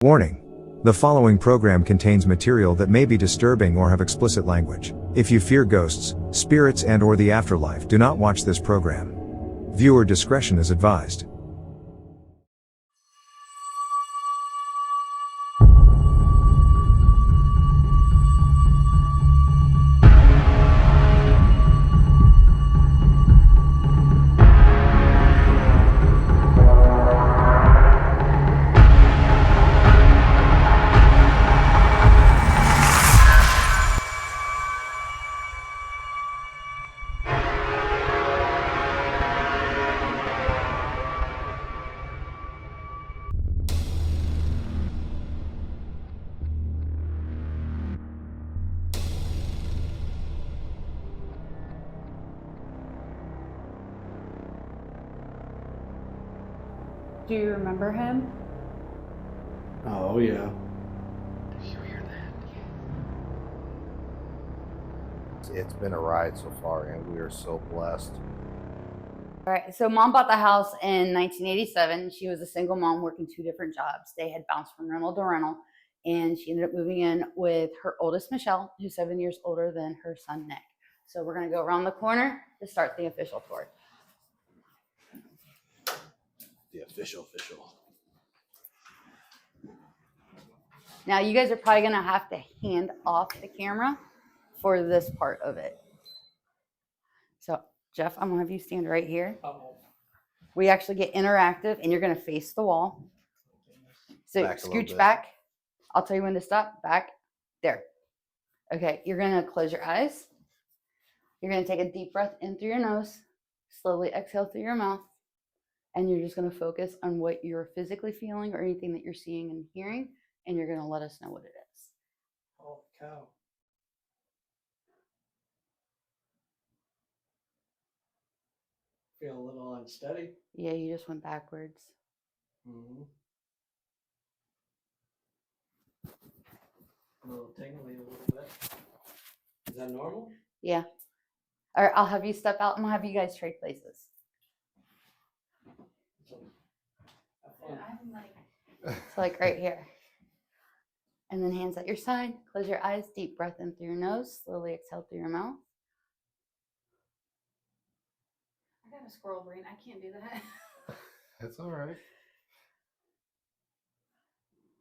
Warning. The following program contains material that may be disturbing or have explicit language. If you fear ghosts, spirits and/or the afterlife, do not watch this program. Viewer discretion is advised. Do you remember him? Oh, yeah. You hear that? It's been a ride so far, and we are so blessed. All right, so Mom bought the house in 1987. She was a single mom working 2 different jobs. They had bounced from rental to rental, and she ended up moving in with her oldest, Michelle, who's 7 years older than her son, Nick. So we're gonna go around the corner to start the official tour. The official. Now you guys are probably gonna have to hand off the camera for this part of it. So Jeff, I'm gonna have you stand right here. We actually get interactive and you're gonna face the wall. So Back a little scooch bit. back. I'll tell you when to stop. Back. There. Okay, you're gonna close your eyes. You're gonna take a deep breath in through your nose, slowly exhale through your mouth, and you're just gonna focus on what you're physically feeling or anything that you're seeing and hearing, and you're gonna let us know what it is. Holy cow. Feel a little unsteady. Yeah, you just went backwards. Mm-hmm. A little tingly a little bit. Is that normal? Yeah. All right, I'll have you step out and I'll have you guys trade places. So like right here. And then hands at your side. Close your eyes. Deep breath in through your nose. Slowly exhale through your mouth. I got a squirrel brain. I can't do that. It's all right.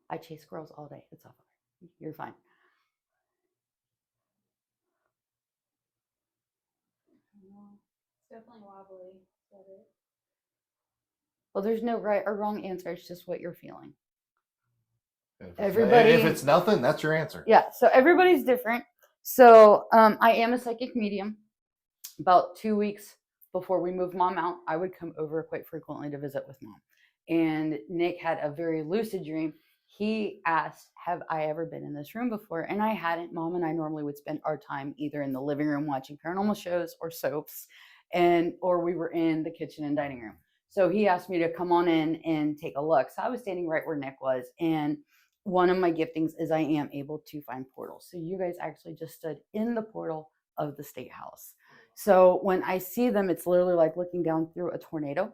I chase squirrels all day. It's all fine. You're fine. It's definitely wobbly. Is that it? Well, there's no right or wrong answer. It's just what you're feeling. If it's nothing, that's your answer. Yeah. So everybody's different. So I am a psychic medium. About 2 weeks before we moved Mom out, I would come over quite frequently to visit with Mom. And Nick had a very lucid dream. He asked, have I ever been in this room before? And I hadn't. Mom and I normally would spend our time either in the living room watching paranormal shows or soaps, or we were in the kitchen and dining room. So he asked me to come on in and take a look. So I was standing right where Nick was. And one of my giftings is I am able to find portals. So you guys actually just stood in the portal of the State House. So when I see them, it's literally like looking down through a tornado.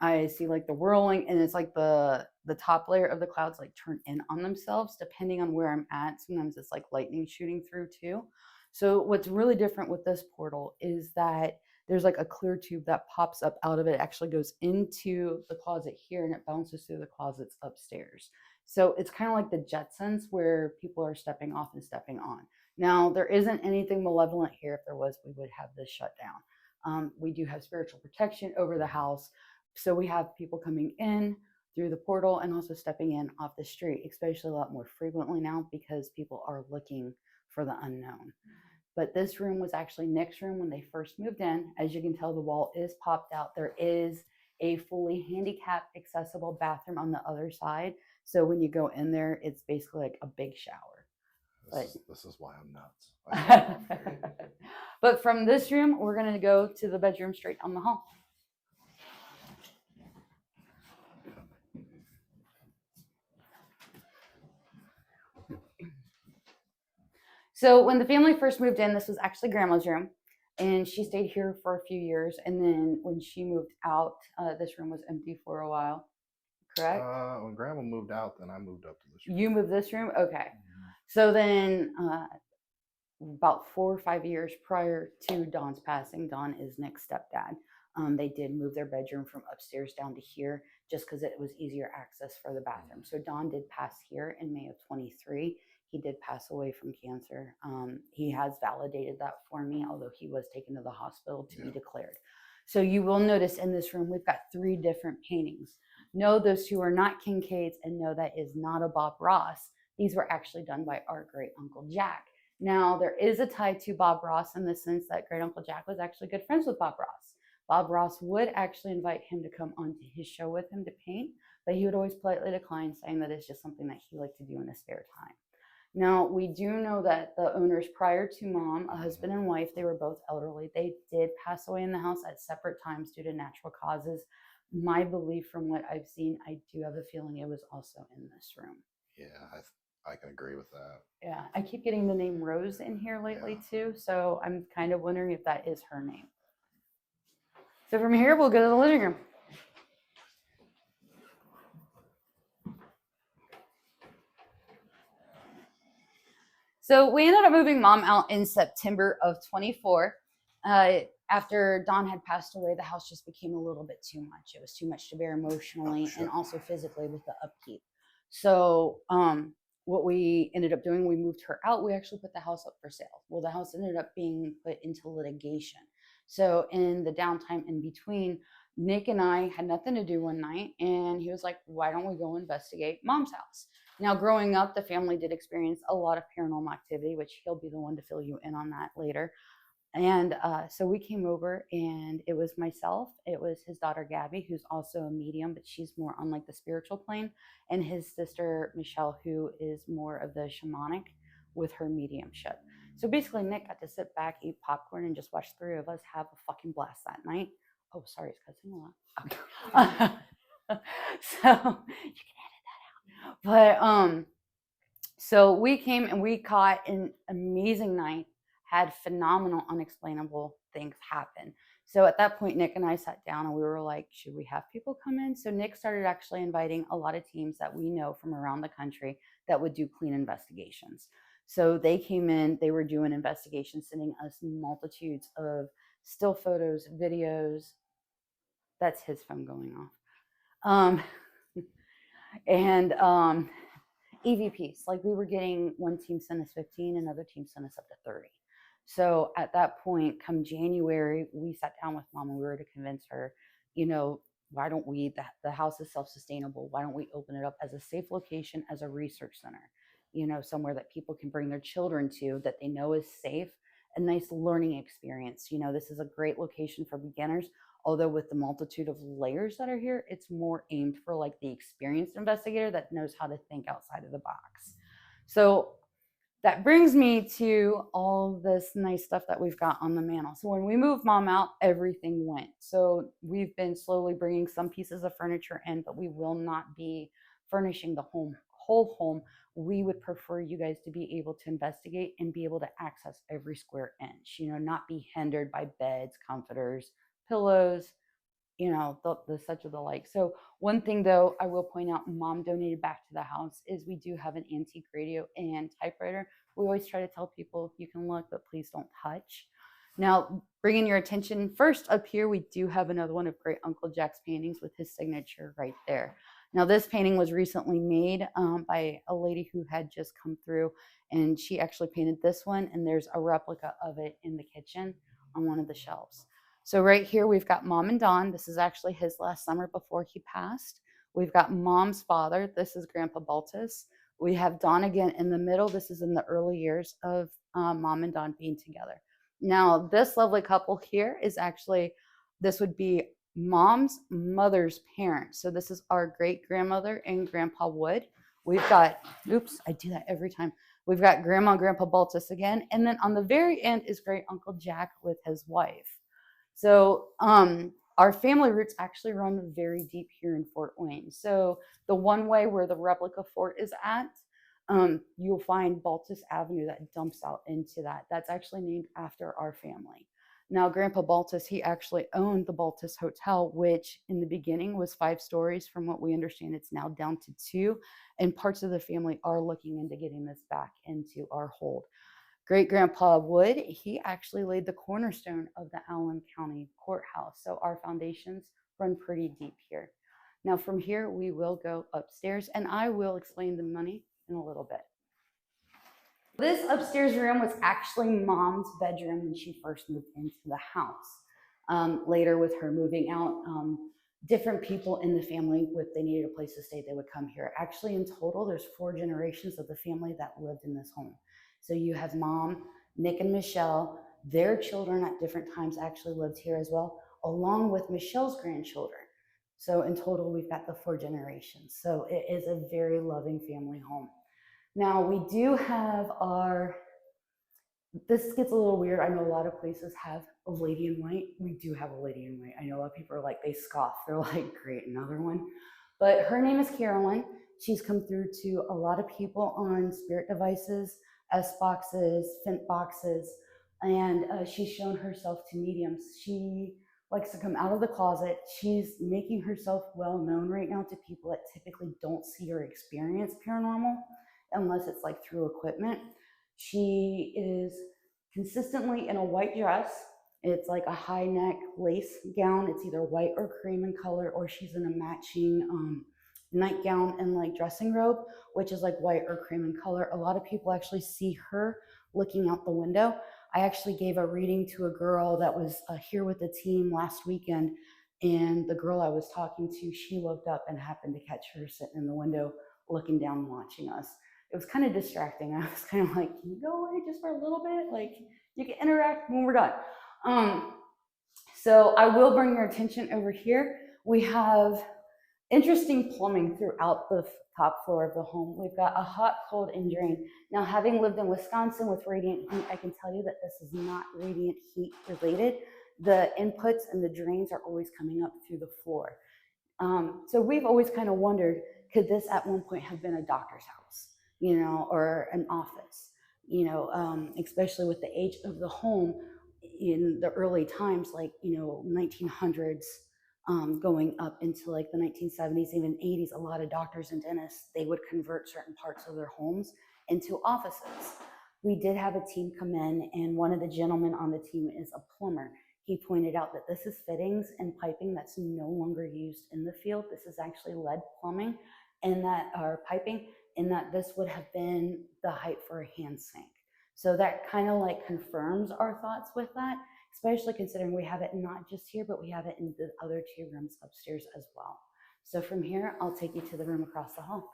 I see like the whirling, and it's like the top layer of the clouds like turn in on themselves depending on where I'm at. Sometimes it's like lightning shooting through too. So what's really different with this portal is that there's like a clear tube that pops up out of it. It actually goes into the closet here and it bounces through the closets upstairs. So it's kind of like the Jetsons where people are stepping off and stepping on. Now, there isn't anything malevolent here. If there was, we would have this shut down. We do have spiritual protection over the house. So we have people coming in through the portal and also stepping in off the street, especially a lot more frequently now because people are looking for the unknown. But this room was actually Nick's room when they first moved in. As you can tell, the wall is popped out. There is a fully handicapped accessible bathroom on the other side. So when you go in there, it's basically like a big shower. This is why I'm nuts. But from this room, we're going to go to the bedroom straight down the hall. So when the family first moved in, this was actually Grandma's room. And she stayed here for a few years. And then when she moved out, this room was empty for a while. correct? When Grandma moved out, then I moved up to this room. You moved this room? Okay. So then about 4 or 5 years prior to Dawn's passing, Dawn is Nick's stepdad. They did move their bedroom from upstairs down to here just because it was easier access for the bathroom. So Dawn did pass here in May of 23. He did pass away from cancer. He has validated that for me, although he was taken to the hospital to be declared. So you will notice in this room, we've got 3 different paintings. No, those 2 are not Kincaid's, and no, that is not a Bob Ross. These were actually done by our great uncle Jack. Now, there is a tie to Bob Ross in the sense that great uncle Jack was actually good friends with Bob Ross. Bob Ross would actually invite him to come onto his show with him to paint, but he would always politely decline, saying that it's just something that he liked to do in his spare time. Now, we do know that the owners prior to Mom, a husband and wife, they were both elderly. They did pass away in the house at separate times due to natural causes. My belief from what I've seen, I do have a feeling it was also in this room. Yeah, I can agree with that. Yeah, I keep getting the name Rose in here lately too, so I'm kind of wondering if that is her name. So from here, we'll go to the living room. So we ended up moving Mom out in September of 24. After Dawn had passed away, the house just became a little bit too much. It was too much to bear emotionally and also physically with the upkeep. So what we ended up doing, we moved her out. We actually put the house up for sale. Well, the house ended up being put into litigation. So in the downtime in between, Nick and I had nothing to do one night, and he was like, why don't we go investigate Mom's house? Now, growing up, the family did experience a lot of paranormal activity, which he'll be the one to fill you in on that later. And so we came over, and it was myself, it was his daughter Gabby, who's also a medium, but she's more on like the spiritual plane, and his sister Michelle, who is more of the shamanic with her mediumship. So basically, Nick got to sit back, eat popcorn, and just watch 3 of us have a fucking blast that night. Oh, sorry, it's cussing a lot. Okay. So you can edit that out. But so we came and we caught an amazing night, had phenomenal, unexplainable things happen. So at that point, Nick and I sat down and we were like, should we have people come in? So Nick started actually inviting a lot of teams that we know from around the country that would do clean investigations. So they came in, they were doing investigations, sending us multitudes of still photos, videos. That's his phone going off. And EVPs, like we were getting, one team sent us 15, another team sent us up to 30. So at that point, come January, we sat down with Mom and we were to convince her, why don't we, the house is self-sustainable. Why don't we open it up as a safe location, as a research center, somewhere that people can bring their children to that they know is safe, a nice learning experience. This is a great location for beginners. Although with the multitude of layers that are here, it's more aimed for like the experienced investigator that knows how to think outside of the box. So that brings me to all this nice stuff that we've got on the mantle. So when we moved Mom out, everything went. So we've been slowly bringing some pieces of furniture in, but we will not be furnishing the whole home. We would prefer you guys to be able to investigate and be able to access every square inch, not be hindered by beds, comforters, pillows, the such of the like. So one thing though, I will point out, Mom donated back to the house is we do have an antique radio and typewriter. We always try to tell people you can look, but please don't touch. Now, bringing your attention first up here, we do have another one of great Uncle Jack's paintings with his signature right there. Now, this painting was recently made by a lady who had just come through, and she actually painted this one, and there's a replica of it in the kitchen on one of the shelves. So right here, we've got Mom and Dawn. This is actually his last summer before he passed. We've got Mom's father. This is Grandpa Baltus. We have Dawn again in the middle. This is in the early years of Mom and Dawn being together. Now, this lovely couple here is actually, this would be Mom's mother's parents. So this is our great-grandmother and Grandpa Wood. We've got, oops, I do that every time. We've got Grandma and Grandpa Baltus again. And then on the very end is great Uncle Jack with his wife. So our family roots actually run very deep here in Fort Wayne. So the one way where the replica fort is at, you'll find Baltus Avenue that dumps out into that. That's actually named after our family. Now, Grandpa Baltus, he actually owned the Baltus Hotel, which in the beginning was 5 stories. From what we understand, it's now down to 2, and parts of the family are looking into getting this back into our hold. Great Grandpa Wood, he actually laid the cornerstone of the Allen County Courthouse. So our foundations run pretty deep here. Now from here, we will go upstairs, and I will explain the money in a little bit. This upstairs room was actually Mom's bedroom when she first moved into the house. Later, with her moving out, different people in the family, if they needed a place to stay, they would come here. Actually, in total, there's 4 generations of the family that lived in this home. So you have Mom, Nick and Michelle, their children at different times actually lived here as well, along with Michelle's grandchildren. So in total, we've got the 4 generations. So it is a very loving family home. Now we do have this gets a little weird. I know a lot of places have a lady in white. We do have a lady in white. I know a lot of people are like, they scoff. They're like, great, another one. But her name is Carolyn. She's come through to a lot of people on spirit devices, S boxes, Fint boxes, and she's shown herself to mediums. She likes to come out of the closet. She's making herself well known right now to people that typically don't see or experience paranormal unless it's like through equipment. She is consistently in a white dress. It's like a high neck lace gown. It's either white or cream in color, or she's in a matching nightgown and like dressing robe, which is like white or cream in color. A lot of people actually see her looking out the window. I actually gave a reading to a girl that was here with the team last weekend, and the girl I was talking to, she looked up and happened to catch her sitting in the window looking down watching us. It was kind of distracting. I was kind of like, can you go away just for a little bit? Like, you can interact when we're done. So I will bring your attention over here. We have interesting plumbing throughout the top floor of the home. We've got a hot, cold, and drain. Now, having lived in Wisconsin with radiant heat, I can tell you that this is not radiant heat related. The inputs and the drains are always coming up through the floor. So we've always kind of wondered, could this at one point have been a doctor's house, or an office, especially with the age of the home in the early times, like, 1900s, going up into like the 1970s, even 80s, a lot of doctors and dentists, they would convert certain parts of their homes into offices. We did have a team come in, and one of the gentlemen on the team is a plumber. He pointed out that this is fittings and piping that's no longer used in the field. This is actually lead plumbing and that are piping, and that this would have been the height for a hand sink. So that kind of like confirms our thoughts with that, especially considering we have it not just here, but we have it in the other 2 rooms upstairs as well. So from here, I'll take you to the room across the hall.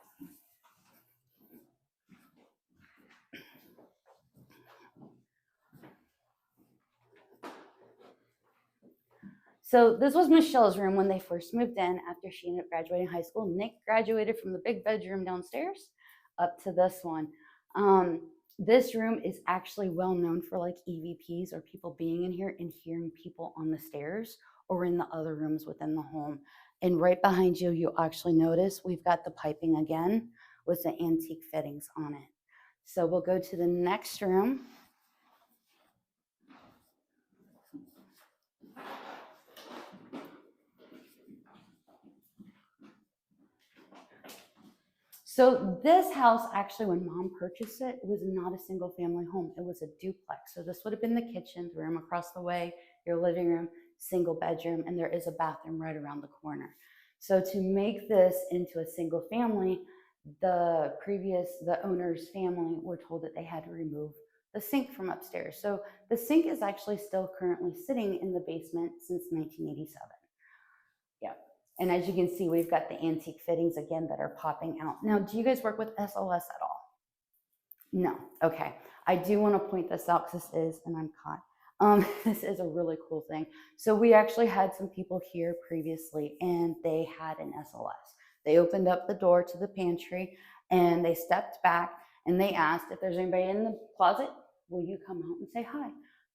So this was Michelle's room when they first moved in after she ended up graduating high school. Nick graduated from the big bedroom downstairs up to this one. This room is actually well known for like EVPs, or people being in here and hearing people on the stairs or in the other rooms within the home. And right behind you, you'll actually notice we've got the piping again with the antique fittings on it. So we'll go to the next room. So this house, actually, when Mom purchased it, it was not a single family home. It was a duplex. So this would have been the kitchen, the room across the way, your living room, single bedroom, and there is a bathroom right around the corner. So to make this into a single family, the owner's family were told that they had to remove the sink from upstairs. So the sink is actually still currently sitting in the basement since 1987. Yeah. And as you can see, we've got the antique fittings again that are popping out. Now, do you guys work with SLS at all? No. Okay. I do want to point this out because this is, and I'm caught. This is a really cool thing. So we actually had some people here previously, and they had an SLS. They opened up the door to the pantry, and they stepped back, and they asked if there's anybody in the closet, will you come out and say hi?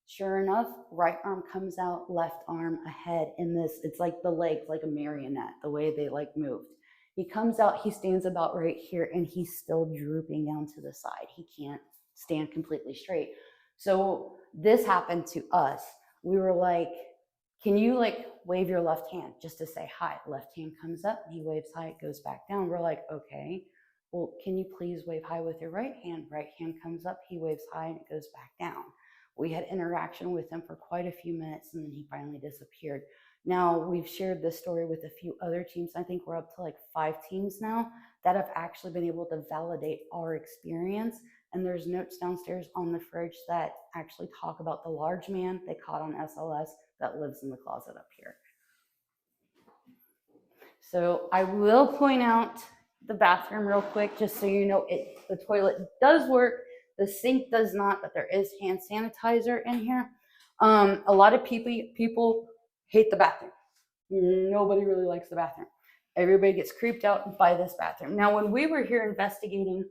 Sure enough, right arm comes out, left arm ahead in this. It's like the legs, like a marionette, the way they like moved. He comes out, he stands about right here, and he's still drooping down to the side. He can't stand completely straight. So this happened to us. we were like, can you like wave your left hand just to say hi? Left hand comes up, he waves hi, it goes back down. We're like, okay, well, can you please wave hi with your right hand? Right hand comes up, he waves hi, and it goes back down. We had interaction with him for quite a few minutes, and then he finally disappeared. Now, we've shared this story with a few other teams. I think we're up to like 5 teams now that have actually been able to validate our experience. And there's notes downstairs on the fridge that actually talk about the large man they caught on SLS that lives in the closet up here. So I will point out the bathroom real quick, just so you know, the toilet does work, the sink does not, but there is hand sanitizer in here. A lot of people hate the bathroom. Nobody really likes the bathroom. Everybody gets creeped out by this bathroom. Now, when we were here investigating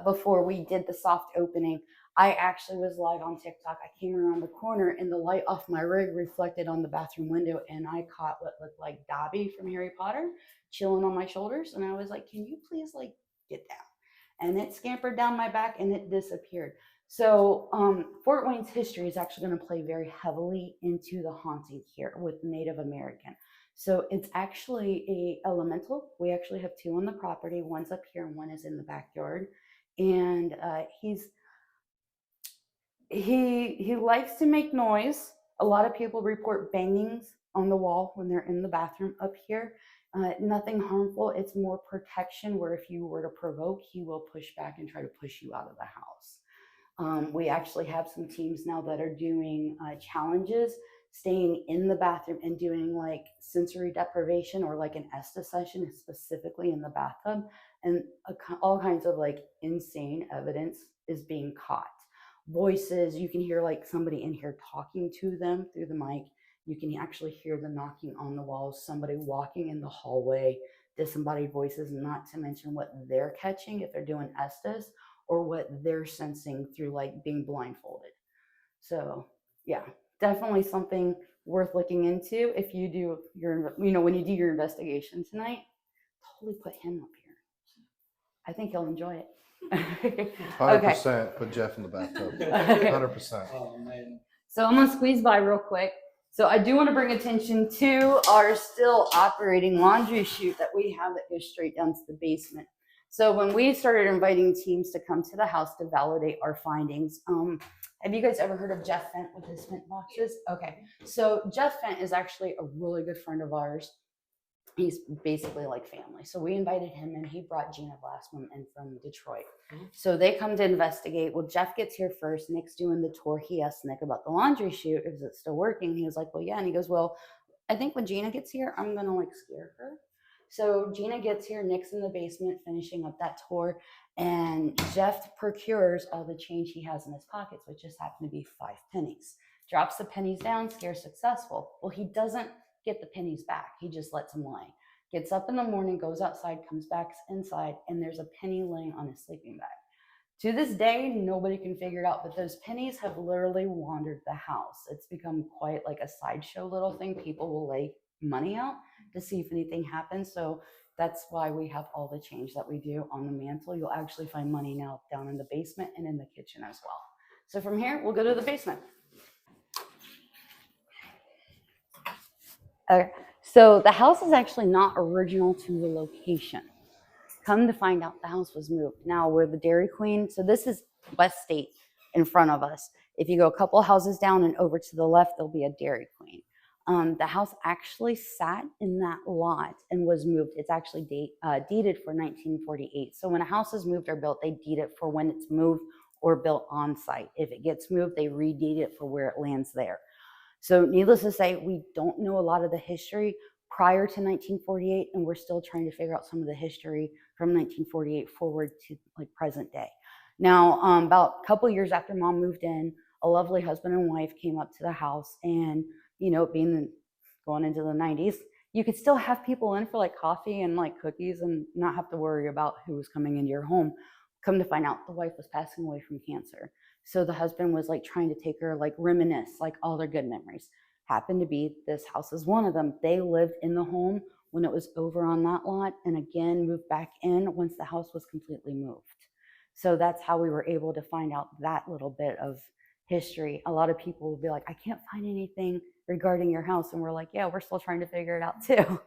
before we did the soft opening, I actually was live on TikTok. I came around the corner and the light off my rig reflected on the bathroom window, and I caught what looked like Dobby from Harry Potter chilling on my shoulders. And I was like, can you please like get down? And it scampered down my back and it disappeared. So Fort Wayne's history is actually going to play very heavily into the haunting here with Native American. So it's actually a elemental. We actually have 2 on the property. One's up here and one is in the backyard. And he likes to make noise. A lot of people report bangings on the wall when they're in the bathroom up here. Nothing harmful. It's more protection, where if you were to provoke, he will push back and try to push you out of the house. We actually have some teams now that are doing challenges, staying in the bathroom and doing like sensory deprivation or like an Estes session specifically in the bathtub. And all kinds of like insane evidence is being caught. Voices, you can hear like somebody in here talking to them through the mic. You can actually hear the knocking on the walls, somebody walking in the hallway, disembodied voices, not to mention what they're catching if they're doing Estes, or what they're sensing through like being blindfolded. So yeah, definitely something worth looking into. If you do your, when you do your investigation tonight, totally put him up here. I think he'll enjoy it. 100% put Jeff in the bathtub. 100%. Oh man. So I'm gonna squeeze by real quick. So I do want to bring attention to our still operating laundry chute that we have that goes straight down to the basement. So when we started inviting teams to come to the house to validate our findings, have you guys ever heard of Jeff Fent with his Fent boxes? Okay, so Jeff Fent is actually a really good friend of ours. He's basically like family. So we invited him and he brought Gina Glassman in from Detroit. So they come to investigate. Well, Jeff gets here first. Nick's doing the tour. He asked Nick about the laundry chute. Is it still working? He was like, well, yeah. And he goes, well, I think when Gina gets here, I'm going to like scare her. So Gina gets here. Nick's in the basement finishing up that tour. And Jeff procures all the change he has in his pockets, which just happened to be 5 pennies. Drops the pennies down, scare successful. Well, he doesn't get the pennies back. He just lets them lay. Gets up in the morning, goes outside, comes back inside, and there's a penny laying on his sleeping bag. To this day, nobody can figure it out, but those pennies have literally wandered the house. It's become quite like a sideshow little thing. People will lay money out to see if anything happens. So that's why we have all the change that we do on the mantle. You'll actually find money now down in the basement and in the kitchen as well. So from here, we'll go to the basement. Okay, so the house is actually not original to the location. Come to find out, the house was moved. Now we're the Dairy Queen. So this is West State in front of us. If you go a couple houses down and over to the left, there'll be a Dairy Queen. The house actually sat in that lot and was moved. It's actually deeded for 1948. So when a house is moved or built, they deed it for when it's moved or built on site. If it gets moved, they redeed it for where it lands there. So needless to say, we don't know a lot of the history prior to 1948, and we're still trying to figure out some of the history from 1948 forward to like present day. Now, about a couple years after Mom moved in, a lovely husband and wife came up to the house, and going into the 90s, you could still have people in for like coffee and like cookies and not have to worry about who was coming into your home. Come to find out, the wife was passing away from cancer. So the husband was like trying to take her, like reminisce, like all their good memories. Happened to be this house is one of them. They lived in the home when it was over on that lot, and again moved back in once the house was completely moved. So that's how we were able to find out that little bit of history. A lot of people will be like, I can't find anything regarding your house. And we're like, yeah, we're still trying to figure it out too.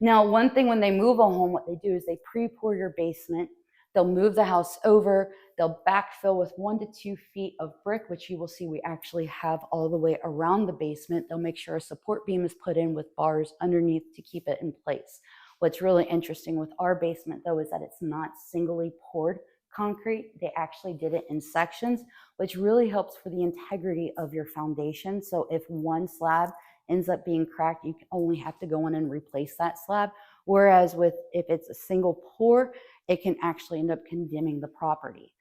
Now, one thing when they move a home, what they do is they pre-pour your basement. They'll move the house over. They'll backfill with 1 to 2 feet of brick, which you will see we actually have all the way around the basement. They'll make sure a support beam is put in with bars underneath to keep it in place. What's really interesting with our basement, though, is that it's not singly poured concrete. They actually did it in sections, which really helps for the integrity of your foundation. So if one slab ends up being cracked, you only have to go in and replace that slab. Whereas if it's a single pour, it can actually end up condemning the property.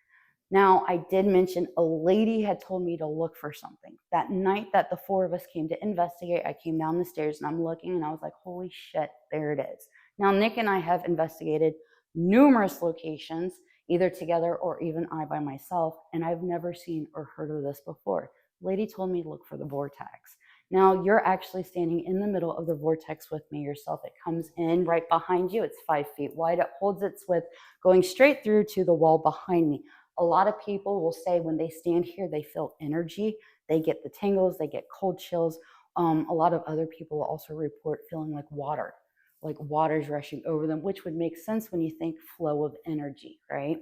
Now, I did mention a lady had told me to look for something. That night that the 4 of us came to investigate, I came down the stairs and I'm looking and I was like, holy shit, there it is. Now, Nick and I have investigated numerous locations, either together or even I by myself, and I've never seen or heard of this before. Lady told me to look for the vortex. Now, you're actually standing in the middle of the vortex with me yourself. It comes in right behind you. It's 5 feet wide. It holds its width going straight through to the wall behind me. A lot of people will say when they stand here, they feel energy. They get the tingles, they get cold chills. A lot of other people will also report feeling like water's rushing over them, which would make sense when you think flow of energy, right?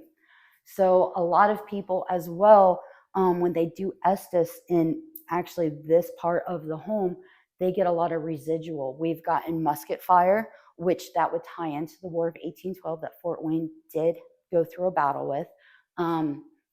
So a lot of people as well, when they do Estes in actually this part of the home, they get a lot of residual. We've gotten musket fire, which that would tie into the War of 1812 that Fort Wayne did go through a battle with.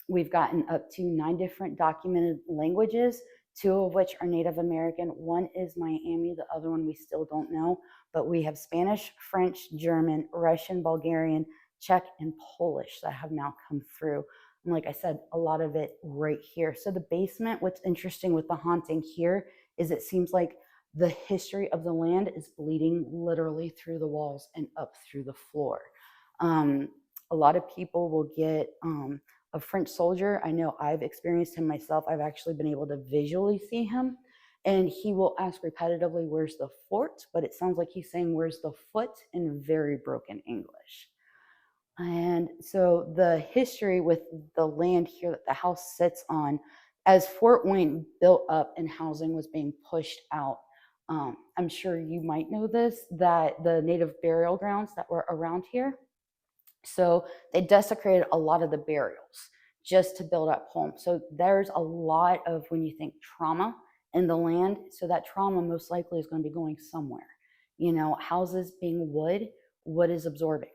We've gotten up to 9 different documented languages, 2 of which are Native American. 1 is Miami, the other one we still don't know. But we have Spanish, French, German, Russian, Bulgarian, Czech, and Polish that have now come through. And like I said, a lot of it right here. So the basement, what's interesting with the haunting here is it seems like the history of the land is bleeding literally through the walls and up through the floor. A lot of people will get a French soldier. I know I've experienced him myself. I've actually been able to visually see him. And he will ask repetitively, where's the fort? But it sounds like he's saying, where's the foot, in very broken English. And so the history with the land here that the house sits on, as Fort Wayne built up and housing was being pushed out, I'm sure you might know this, that the native burial grounds that were around here, so they desecrated a lot of the burials just to build up homes. So there's a lot of, when you think trauma in the land, so that trauma most likely is going to be going somewhere. You know, houses being wood is absorbing.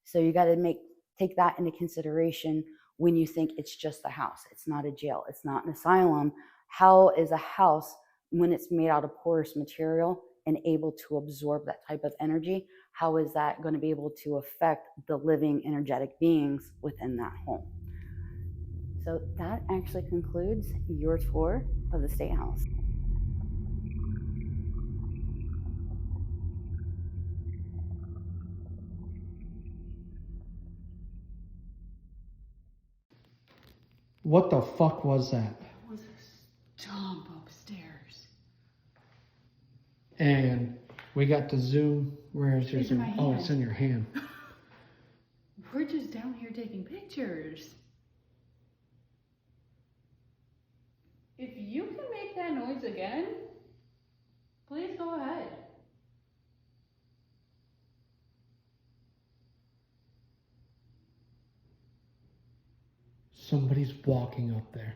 So you got to take that into consideration when you think it's just a house. It's not a jail. It's not an asylum. How is a house, when it's made out of porous material and able to absorb that type of energy, how is that going to be able to affect the living energetic beings within that home? So that actually concludes your tour of the State House. What the fuck was that? It was a stomp upstairs. And we got to zoom. Where is your It's in zoom? my Oh, hand. it's in your hand. We're just down here taking pictures. If you can make that noise again, please go ahead. Somebody's walking up there.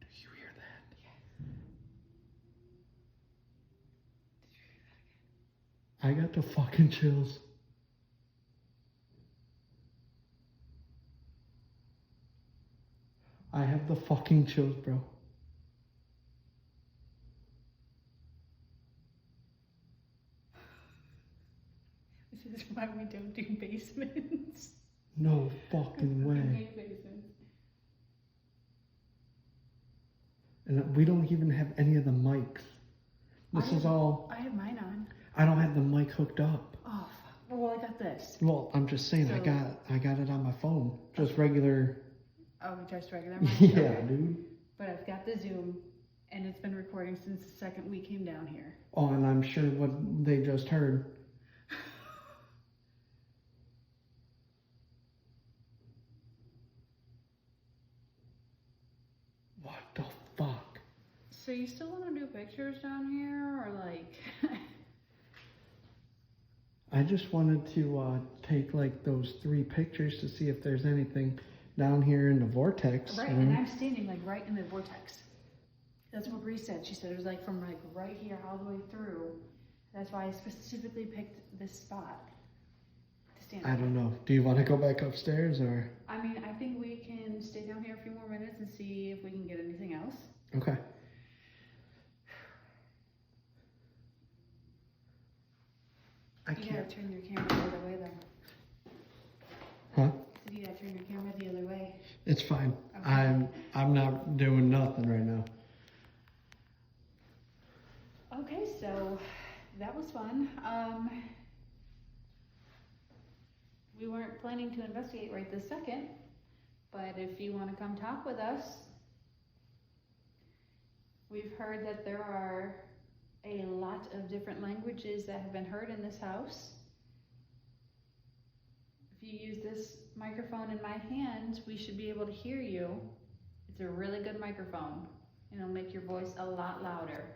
Do you hear that? Yes. I got the fucking chills. I have the fucking chills, bro. This is why we don't do basements. No fucking We way. make basements. And we don't even have any of the mics. This is all. I have mine on. I don't have the mic hooked up. Oh, fuck. Well, I got this. Well, I'm just saying, I got it on my phone. Just regular. Oh, just regular mic? Yeah, Okay. dude. But I've got the Zoom, and it's been recording since the second we came down here. Oh, and I'm sure what they just heard. fuck? So you still want to do pictures down here, or like? I just wanted to take like those 3 pictures to see if there's anything down here in the vortex. Right, and I'm standing like right in the vortex. That's what Bree said. She said it was like from like right here all the way through. That's why I specifically picked this spot to stand. I don't know. Do you want to go back upstairs or? I mean, I think we can stay down here a few more minutes and see if we can get anything else. Okay. I You can't. gotta turn your camera the other way though. Huh? So you gotta turn your camera the other way. It's fine. Okay. I'm not doing nothing right now. Okay, so that was fun. We weren't planning to investigate right this second, but if you want to come talk with us, we've heard that there are a lot of different languages that have been heard in this house. If you use this microphone in my hand, we should be able to hear you. It's a really good microphone, and it'll make your voice a lot louder.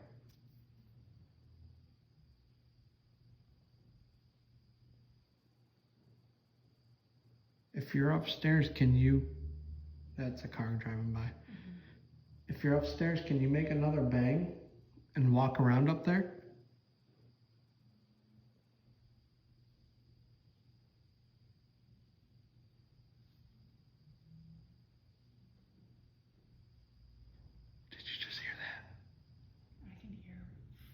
If you're upstairs, can you? That's a car driving by. If you're upstairs, can you make another bang and walk around up there? Did you just hear that? I can hear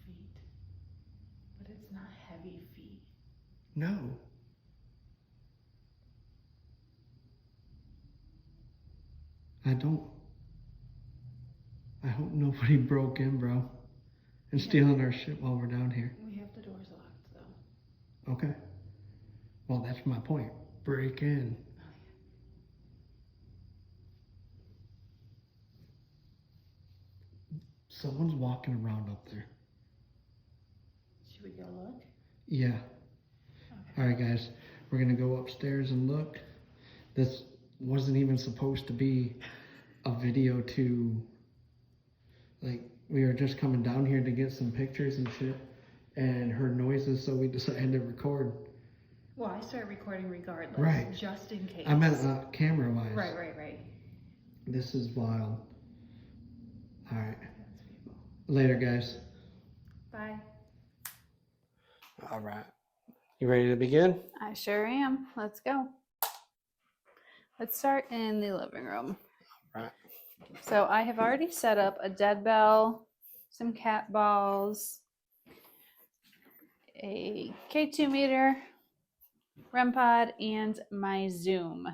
feet, but it's not heavy feet. No. I hope nobody broke in, bro, and stealing our shit while we're down here. We have the doors locked though. Okay. Well, that's my point. Break in. Someone's walking around up there. Should we go look? Yeah. Okay. All right, guys. We're going to go upstairs and look. This wasn't even supposed to be a video to, like, we were just coming down here to get some pictures and shit and heard noises, so we decided to record. Well, I started recording regardless, Right. just in case. I meant camera-wise. Right. This is wild. All right. Later, guys. Bye. All right. You ready to begin? I sure am. Let's go. Let's start in the living room. All right. So I have already set up a dead bell, some cat balls, a K2 meter, REM pod, and my Zoom.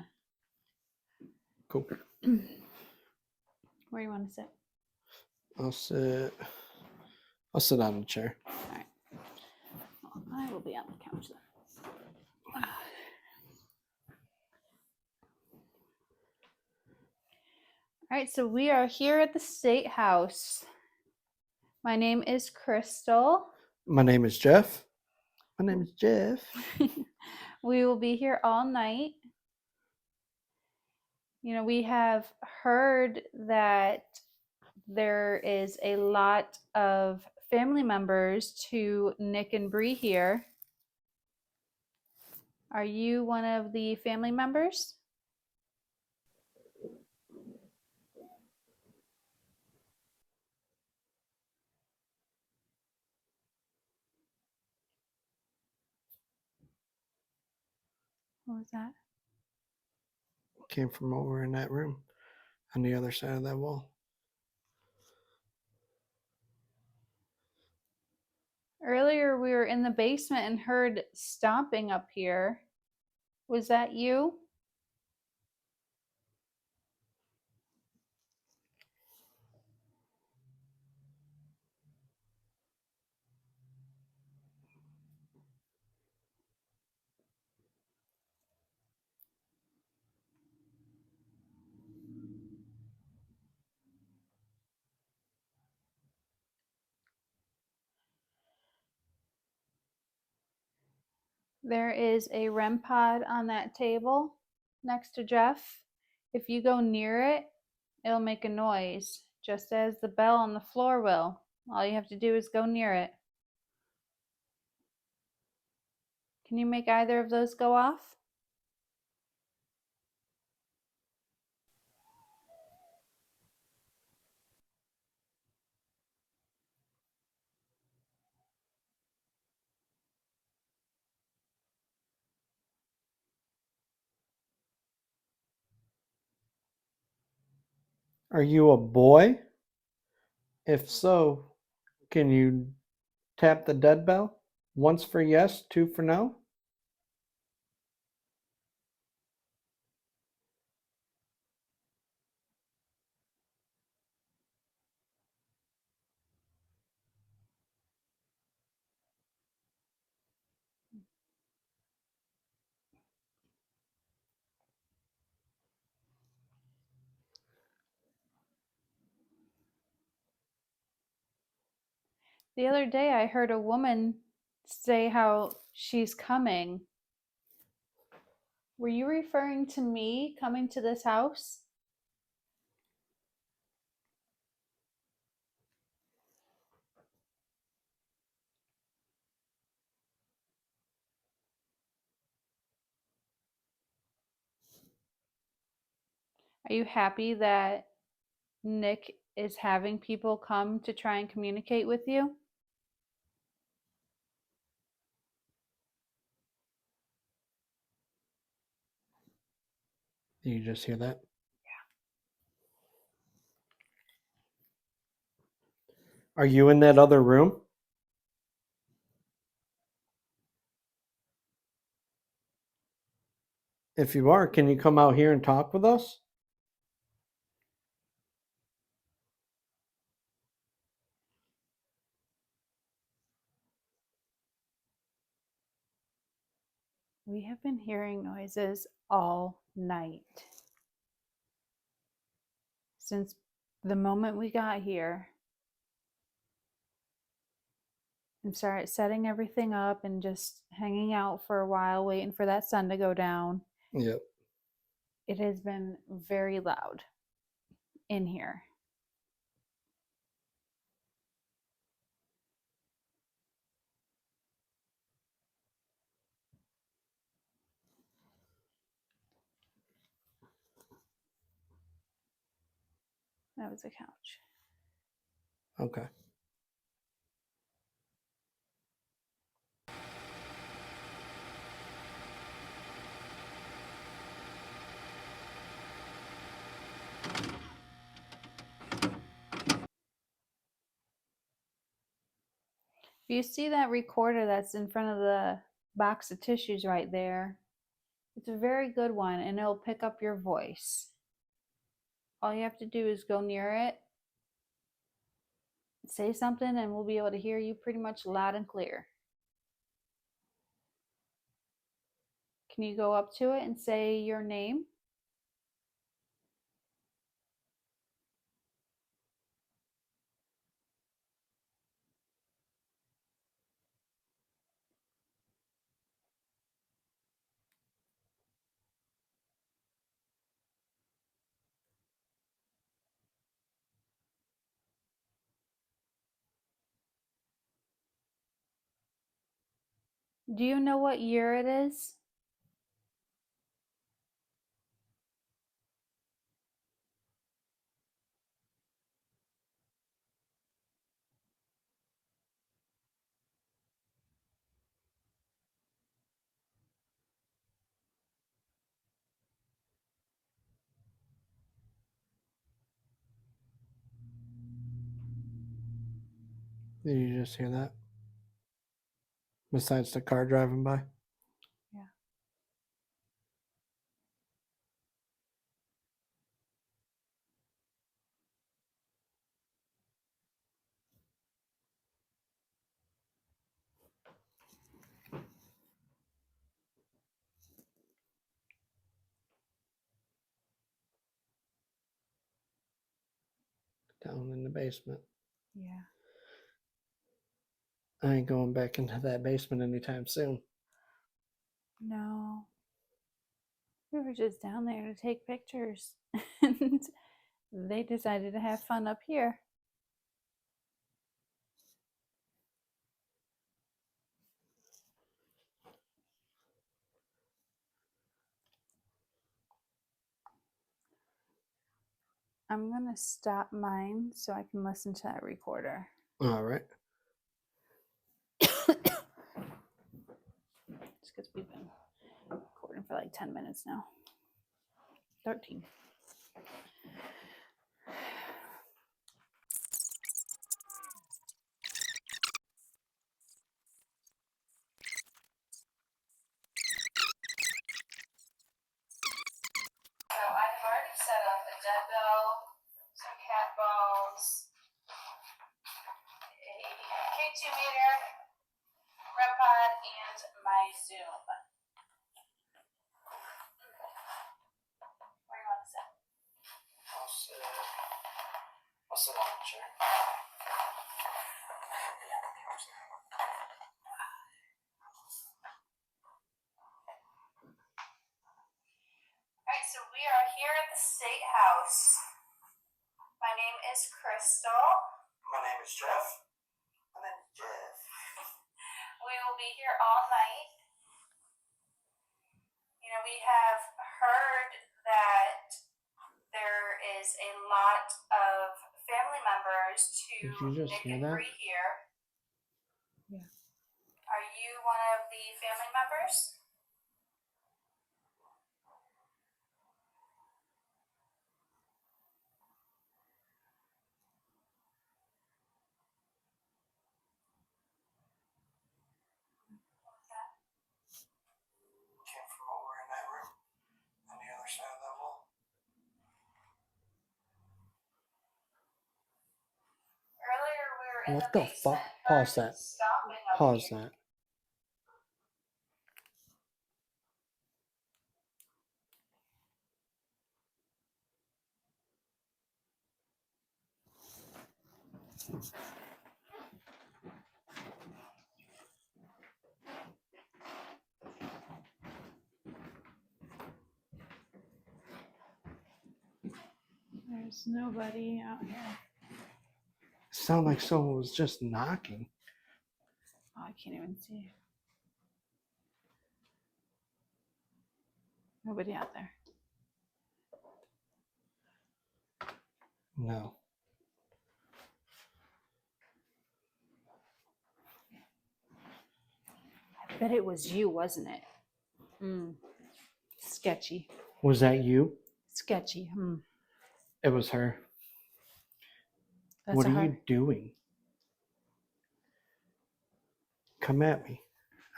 Cool. Where do you want to sit? I'll sit on the chair. All right. Well, I will be on the couch then. All right, so we are here at the State House. My name is Crystal. My name is Jeff. We will be here all night. You know, we have heard that there is a lot of family members to Nick and Bree here. Are you one of the family members? What was that? Came from over in that room on the other side of that wall. Earlier we were in the basement and heard stomping up here. Was that you? There is a REM pod on that table next to Jeff. If you go near it, it'll make a noise. just as the bell on the floor will. All you have to do is go near it. Can you make either of those go off? Are you a boy? If so, can you tap the dead bell? Once for yes, two for no? The other day I heard a woman say how she's coming. Were you referring to me coming to this house? Are you happy that Nick is having people come to try and communicate with you? Did you just hear that? Are you in that other room? If you are, can you come out here and talk with us? We have been hearing noises all night. Since the moment we got here and started setting everything up and just hanging out for a while, waiting for that sun to go down, Yep. it has been very loud in here. That was a couch. Okay. If you see that recorder that's in front of the box of tissues right there, it's a very good one and it'll pick up your voice. All you have to do is go near it, say something, and we'll be able to hear you pretty much loud and clear. Can you go up to it and say your name? Do you know what year it is? Did you just hear that? Besides the car driving by? Yeah. Down in the basement. Yeah. I ain't going back into that basement anytime soon. No. We were just down there to take pictures. And They decided to have fun up here. I'm going to stop mine so I can listen to that recorder. All right. Just because we've been recording for like 10 minutes now. 13. So I have already set up a dead bell, some cat balls, a K2 meter, REM pod, and my Zoom. Where do you want to sit? I'll sit on the chair. Alright, so we are here at the State House. My name is Crystal. My name is Jeff. My name is Jeff. We will be here all night. You know, we have heard that there is a lot of family members to Did you just Nick hear and that? Bree here. Yeah. Are you one of the family members? Came from over in that room on the other side of that wall. Earlier we were in What the the fuck? basement. Pause heard that. stomping up Pause here. that. There's nobody out here. Sound like someone was just knocking. Oh, I can't even see. Nobody out there. No. I bet it was you, wasn't it? Sketchy. Was that you? Sketchy. It was her. That's What a are hard. you doing? Come at me.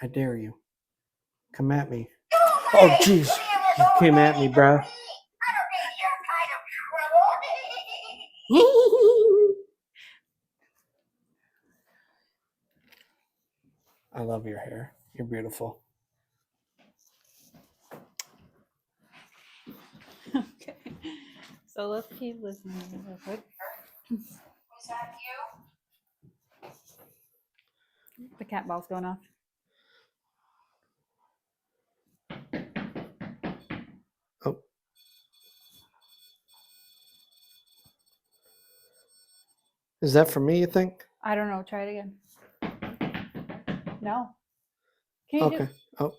I dare you. Come at me. Oh, jeez. You came at me, bruh. I love your hair. You're beautiful. Okay. So let's keep listening real quick. Was that you? The cat ball's going off. Oh. Is that for me, you think? I don't know. Try it again. No. Can you Okay. do? Oh.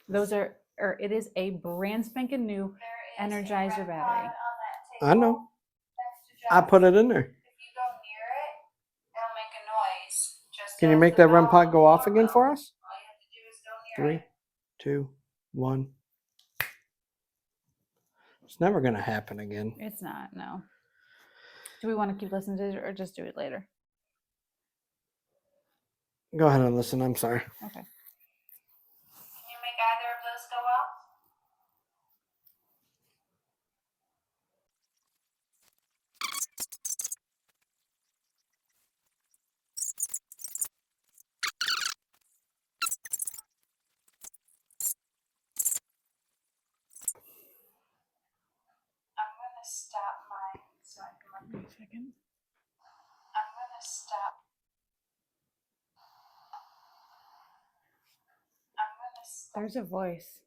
Those are, or it is a brand spanking new Energizer battery. I know. I put it in there. If you go near it, it'll make a noise. Just Can you as make the that REM bell pod go off or again will. for us? All you have to do is go near 3, 2, 1. It's never going to happen again. It's not, no. Do we want to keep listening to it or just do it later? Go ahead and listen. I'm sorry. Okay. Can you make either of those go off? I'm gonna stop mine so I can look. Wait a second. I'm gonna stop. I'm gonna stop. There's a voice.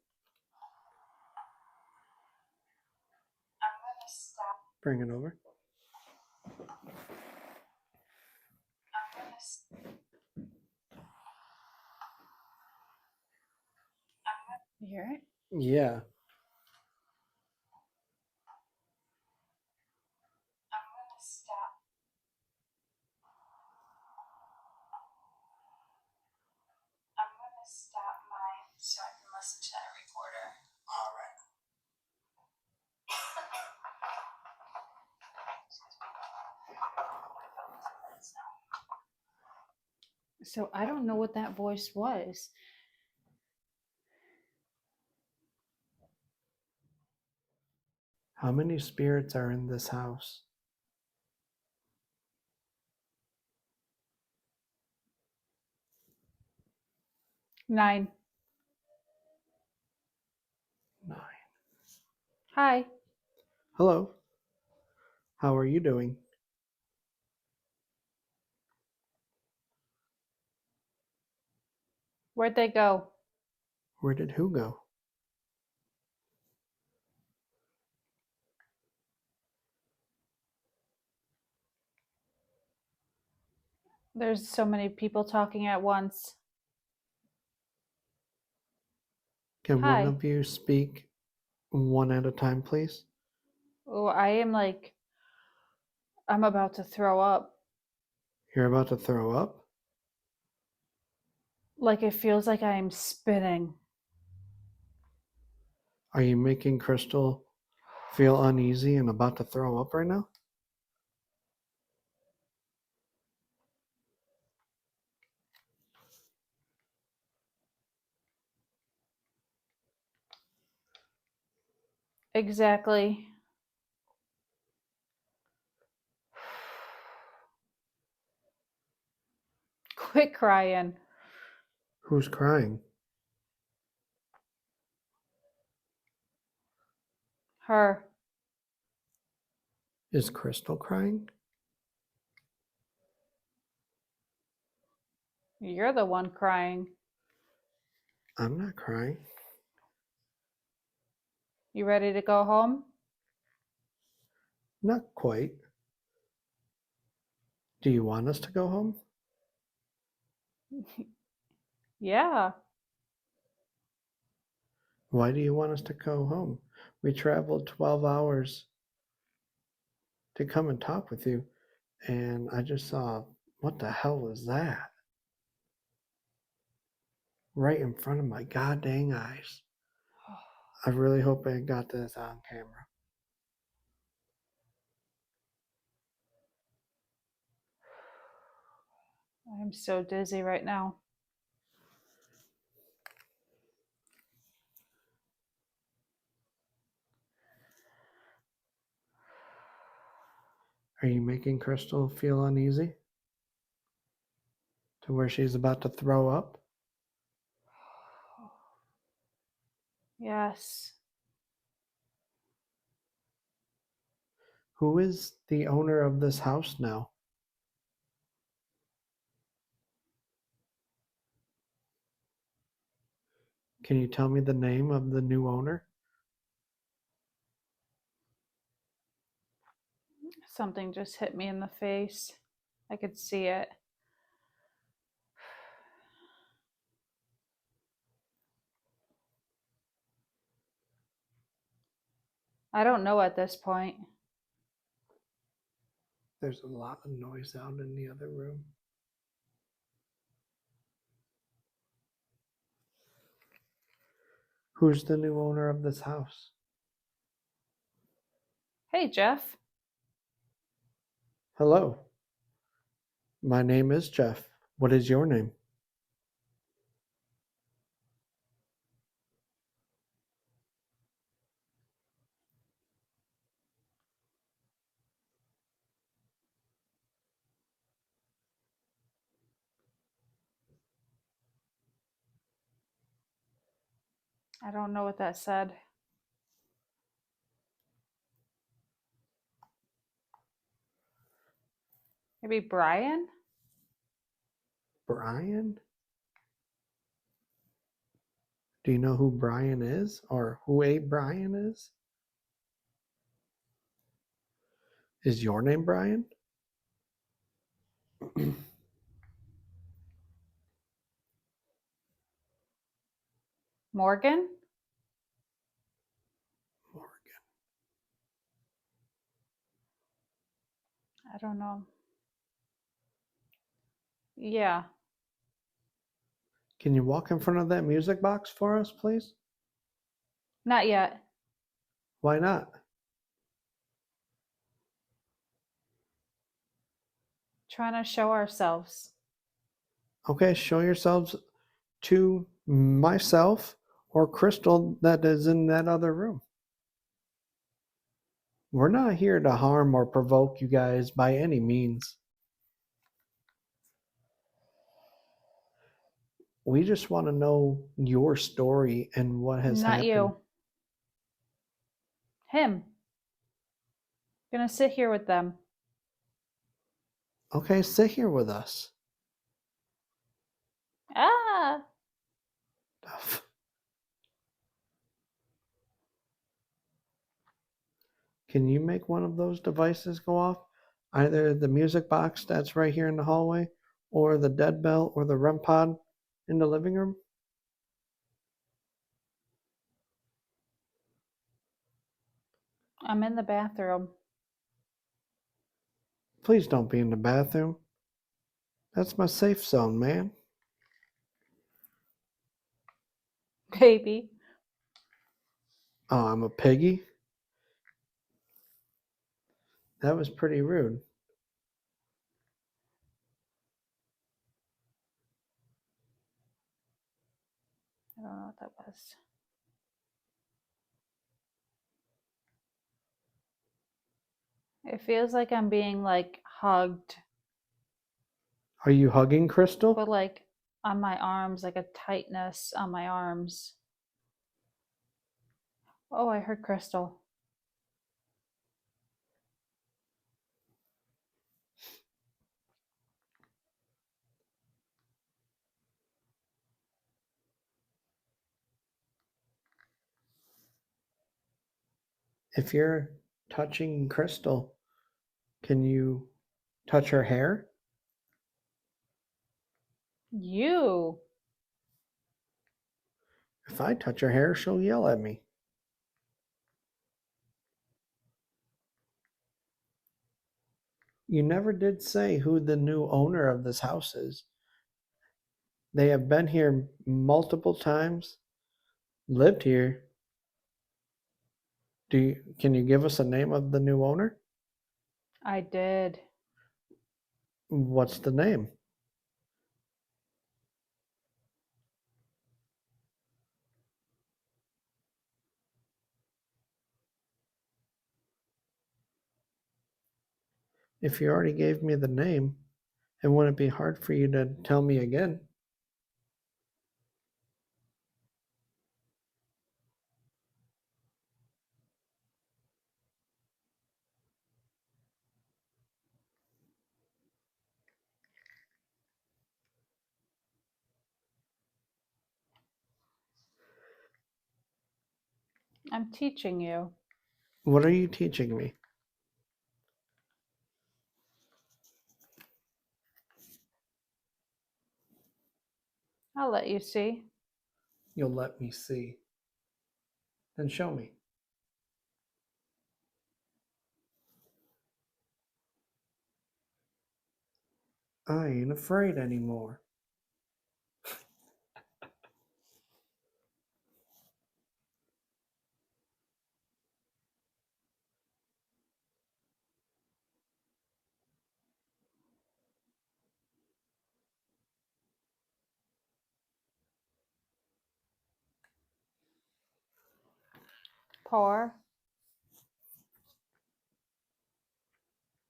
Bring it over. You hear it? Yeah. I'm gonna stop. I'm gonna stop mine so I can listen to that recorder. All right. So I don't know what that voice was. How many spirits are in this house? Nine. 9. Hi. Hello. How are you doing? Where'd they go? Where did who go? There's so many people talking at once. Can one Hi. of you speak one at a time, please? Oh, I'm about to throw up. You're about to throw up? Like it feels like I'm spinning. Are you making Crystal feel uneasy and about to throw up right now? Exactly. Quit crying. Who's crying? Her. Is Crystal crying? You're the one crying. I'm not crying. You ready to go home? Not quite. Do you want us to go home? Yeah. Why do you want us to go home? We traveled 12 hours to come and talk with you, and I just saw, what the hell was that? Right in front of my goddamn eyes. I really hope I got this on camera. I'm so dizzy right now. Are you making Crystal feel uneasy? To where she's about to throw up? Yes. Who is the owner of this house now? Can you tell me the name of the new owner? Something just hit me in the face. I could see it. I don't know at this point. There's a lot of noise out in the other room. Who's the new owner of this house? Hey, Jeff. Hello. My name is Jeff. What is your name? I don't know what that said. Maybe Brian? Brian? Do you know who Brian is or who a Brian is? Is your name Brian? Morgan? Morgan. I don't know. Yeah. Can you walk in front of that music box for us, please? Not yet. Why not? Trying to show ourselves. Okay, show yourselves to myself or Crystal that is in that other room. We're not here to harm or provoke you guys by any means. We just want to know your story and what has Not happened. you. Him. Gonna sit here with them. Okay, sit here with us. Ah! Can you make one of those devices go off? Either the music box that's right here in the hallway, or the dead bell, or the REM pod in the living room? I'm in the bathroom. Please don't be in the bathroom. That's my safe zone, man. Baby. Oh, I'm a piggy? That was pretty rude. I don't know what that was. It feels like I'm being like hugged, Are you hugging Crystal? but like on my arms, like a tightness on my arms. Oh, I heard Crystal. If you're touching Crystal, can you touch her hair? You. If I touch her hair, she'll yell at me. You never did say who the new owner of this house is. They have been here multiple times, lived here. Can you give us a name of the new owner? I did. What's the name? If you already gave me the name, it wouldn't be hard for you to tell me again. I'm teaching you. What are you teaching me? I'll let you see. You'll let me see. Then show me. I ain't afraid anymore. Pour.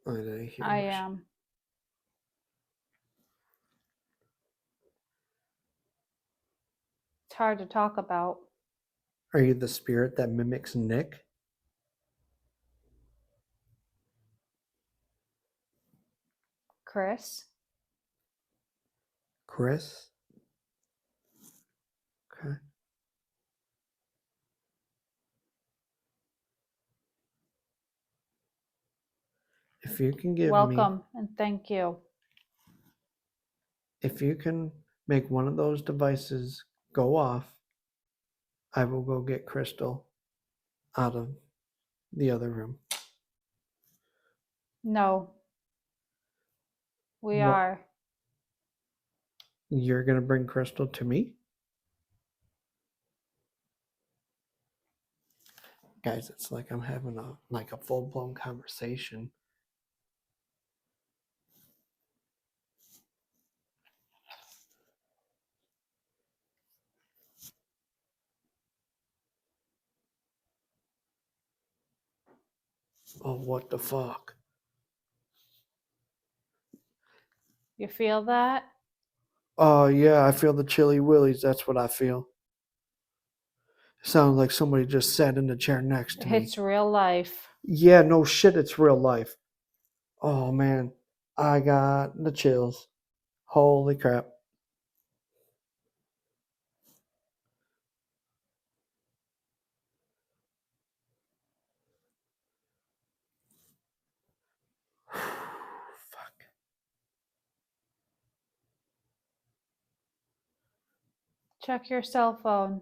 I didn't hear I much. am. It's hard to talk about. Are you the spirit that mimics Nick? Chris. Chris? Okay. If you can give me, Welcome and thank you. if you can make one of those devices go off, I will go get Crystal out of the other room. No. We What? are. You're gonna bring Crystal to me? Guys, it's like I'm having a full-blown conversation. Oh, what the fuck? You feel that? Oh, yeah, I feel the chilly willies. That's what I feel. It sounds like somebody just sat in the chair next to me. It's real life. Yeah, no shit, it's real life. Oh, man. I got the chills. Holy crap. Fuck. Check your cell phone.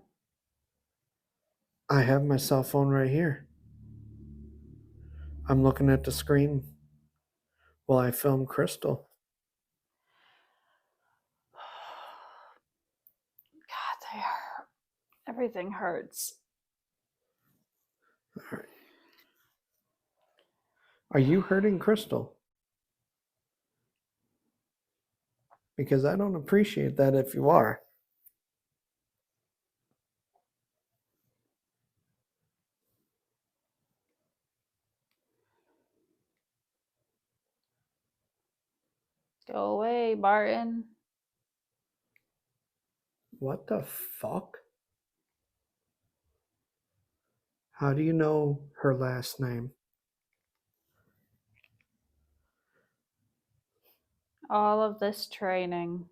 I have my cell phone right here. I'm looking at the screen while I film Crystal. God, they hurt. Everything hurts. All right. Are you hurting Crystal? Because I don't appreciate that if you are. Go away, Barton. What the fuck? How do you know her last name? All of this training.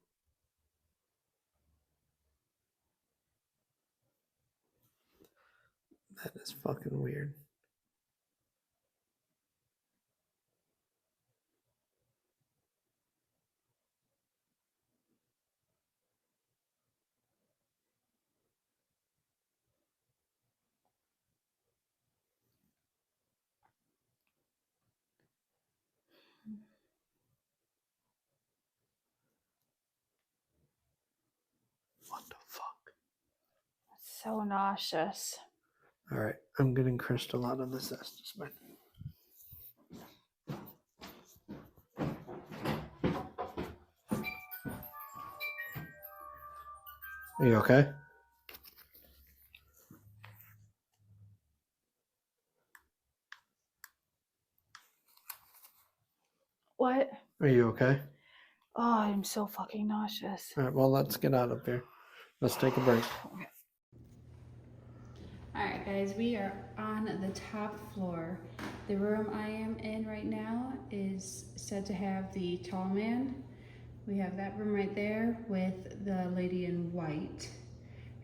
That is fucking weird. What the fuck? It's so nauseous. All right, I'm getting Crystal out of this Estes method. Are you okay? What? Are you okay? Oh, I'm so fucking nauseous. All right, well, let's get out of here. Let's take a break. Alright guys, we are on the top floor. The room I am in right now is said to have the tall man. We have that room right there with the lady in white.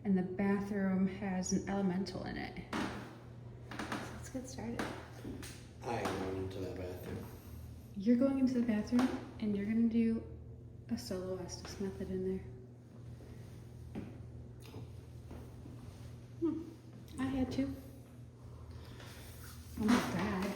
And the bathroom has an elemental in it. So let's get started. I am going into that bathroom. You're going into the bathroom and you're gonna do a solo Estes method in there. I had to. Almost died.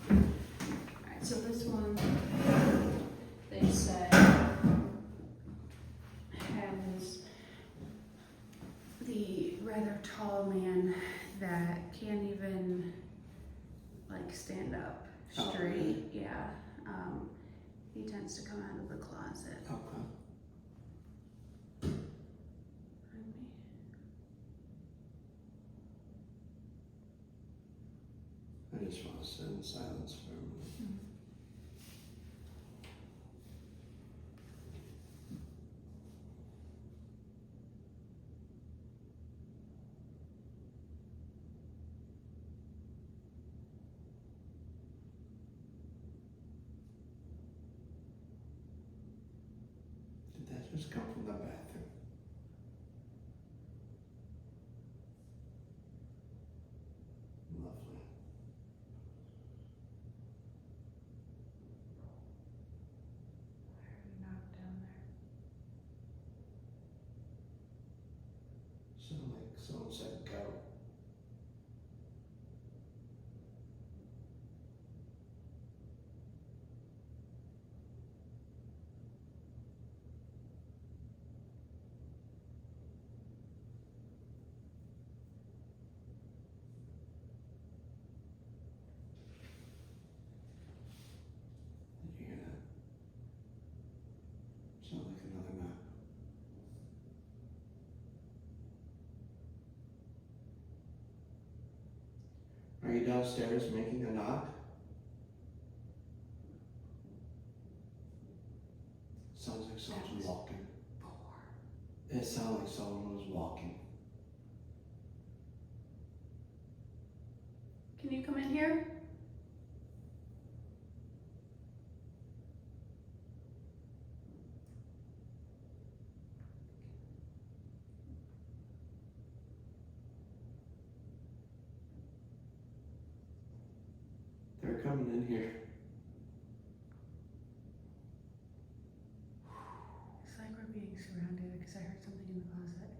Alright, so this one, they said, has the rather tall man that can't even like stand up straight. Yeah. He tends to come out of the closet. Okay. I just want to sit in silence for a minute. Did that just come from the bathroom? Sound like someone said go. Did you hear that? Sound like another knock. Are you downstairs making a knock? Sounds like someone's walking. It sounded like someone was walking. Can you come in here? They're coming in here. It's like we're being surrounded because I heard something in the closet.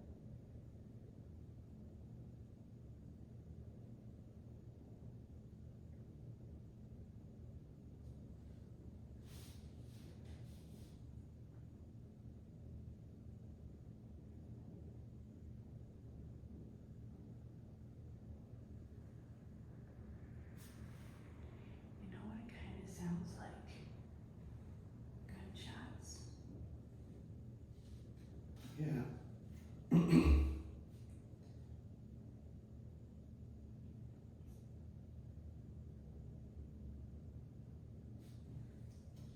You know what it kind of sounds like? Gunshots. Yeah.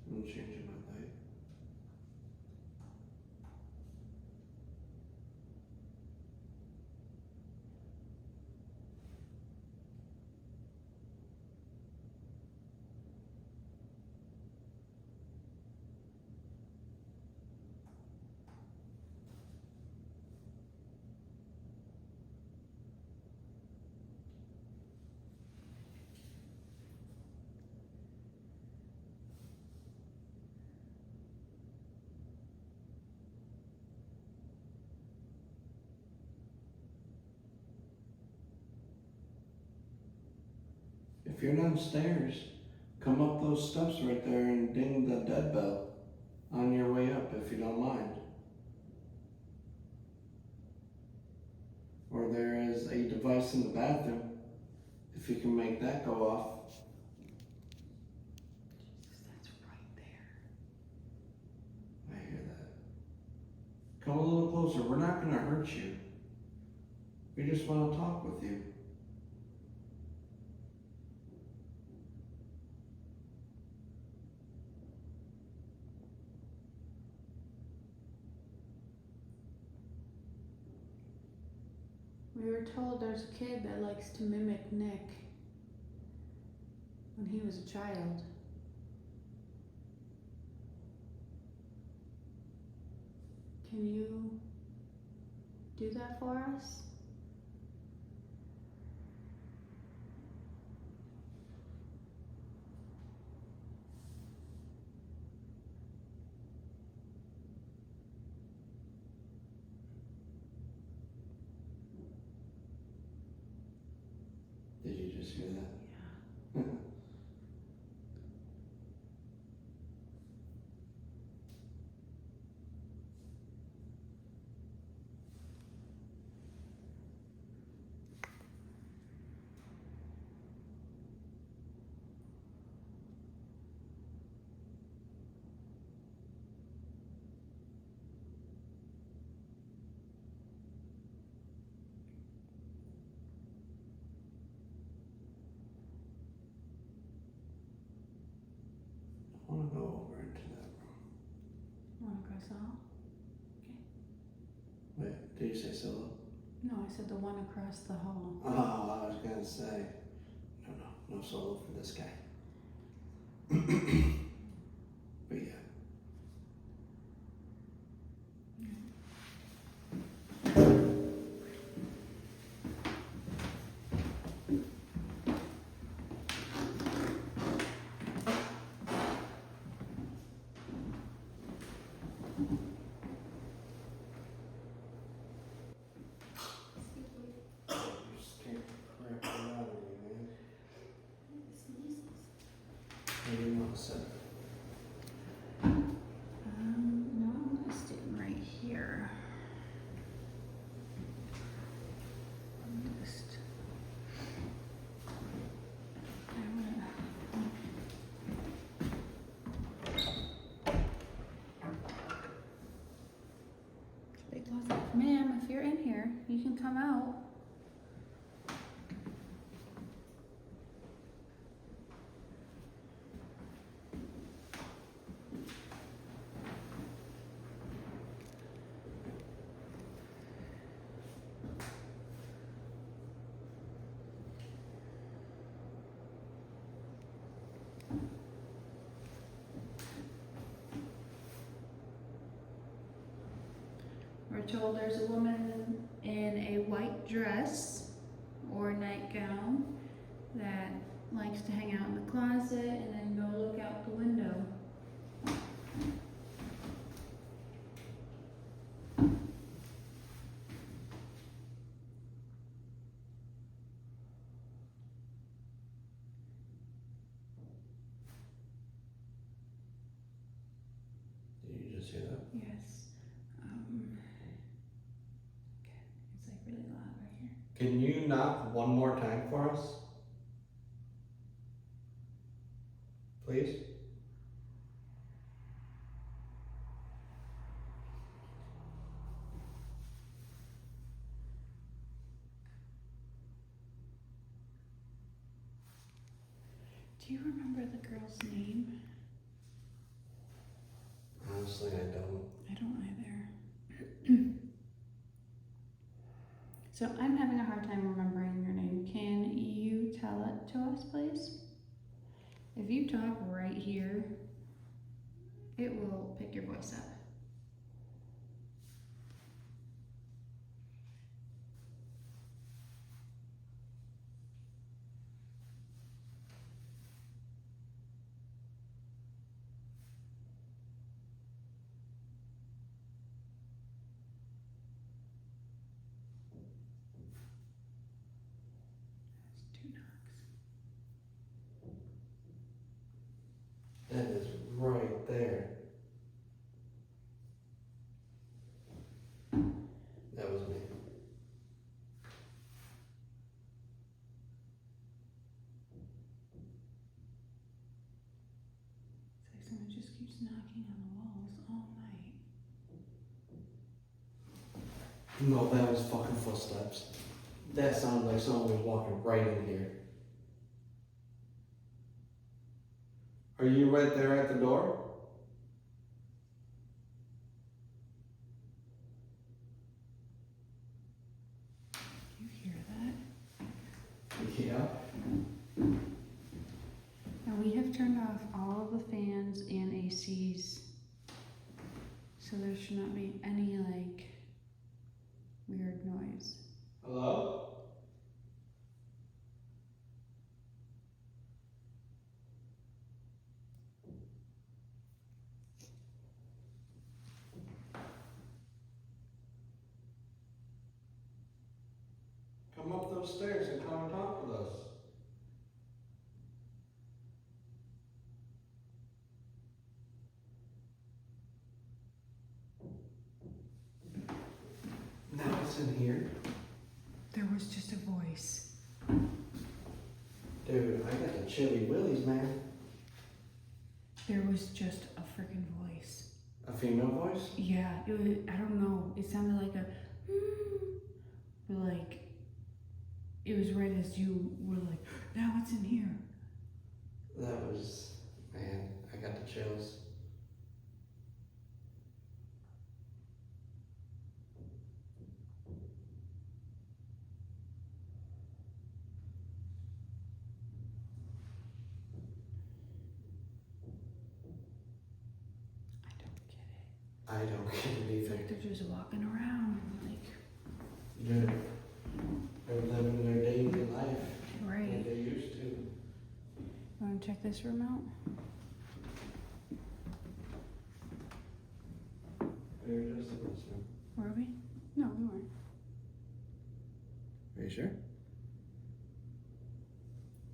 I'm changing my light. If you're downstairs, come up those steps right there and ding the dead bell on your way up if you don't mind. Or there is a device in the bathroom, if you can make that go off. Jesus, that's right there. I hear that. Come a little closer. We're not going to hurt you. We just want to talk with you. We were told there's a kid that likes to mimic Nick when he was a child. Can you do that for us? Did you just hear that? Yeah. I want to go over into that room. Wanna cross the hall? Wait, did you say solo? No, I said the one across the hall. Oh, I was going to say, no solo for this guy. But yeah. Where do you want to sit? No, I'm gonna stand right here. Just. I'm gonna. Big closet. Ma'am, if you're in here, you can come out. We're told there's a woman in a white dress or nightgown that likes to hang out in the closet and then go look out the window. Did you just hear that? Yes. Okay. It's like really loud right here. Can you knock one more time for us? Please? Do you remember the girl's name? Honestly, I don't. I don't either. So I'm having a hard time remembering your name. Can you tell it to us, please? If you talk right here, it will pick your voice up. That's 2 knocks. That is right there. That was me. It's like someone just keeps knocking on the walls all night. No, that was fucking footsteps. That sounded like someone was walking right in here. Are you right there at the door? Do you hear that? Yeah. Now we have turned off all of the fans and ACs, so there should not be any like weird noise. Hello? Come up those stairs and come and talk with us. Now it's in here. There was just a voice. Dude, I got the chilly willies, man. There was just a freaking voice. A female voice? Yeah, it was, I don't know. It sounded like a, but like, it was right as you were like, now it's in here. That was, man, I got the chills. I don't get it. I don't get it It's either. like they're just walking around, like, They're living their daily life right. like they used to. You want to check this room out? We were just in this room. Were we? No, we weren't. Are you sure?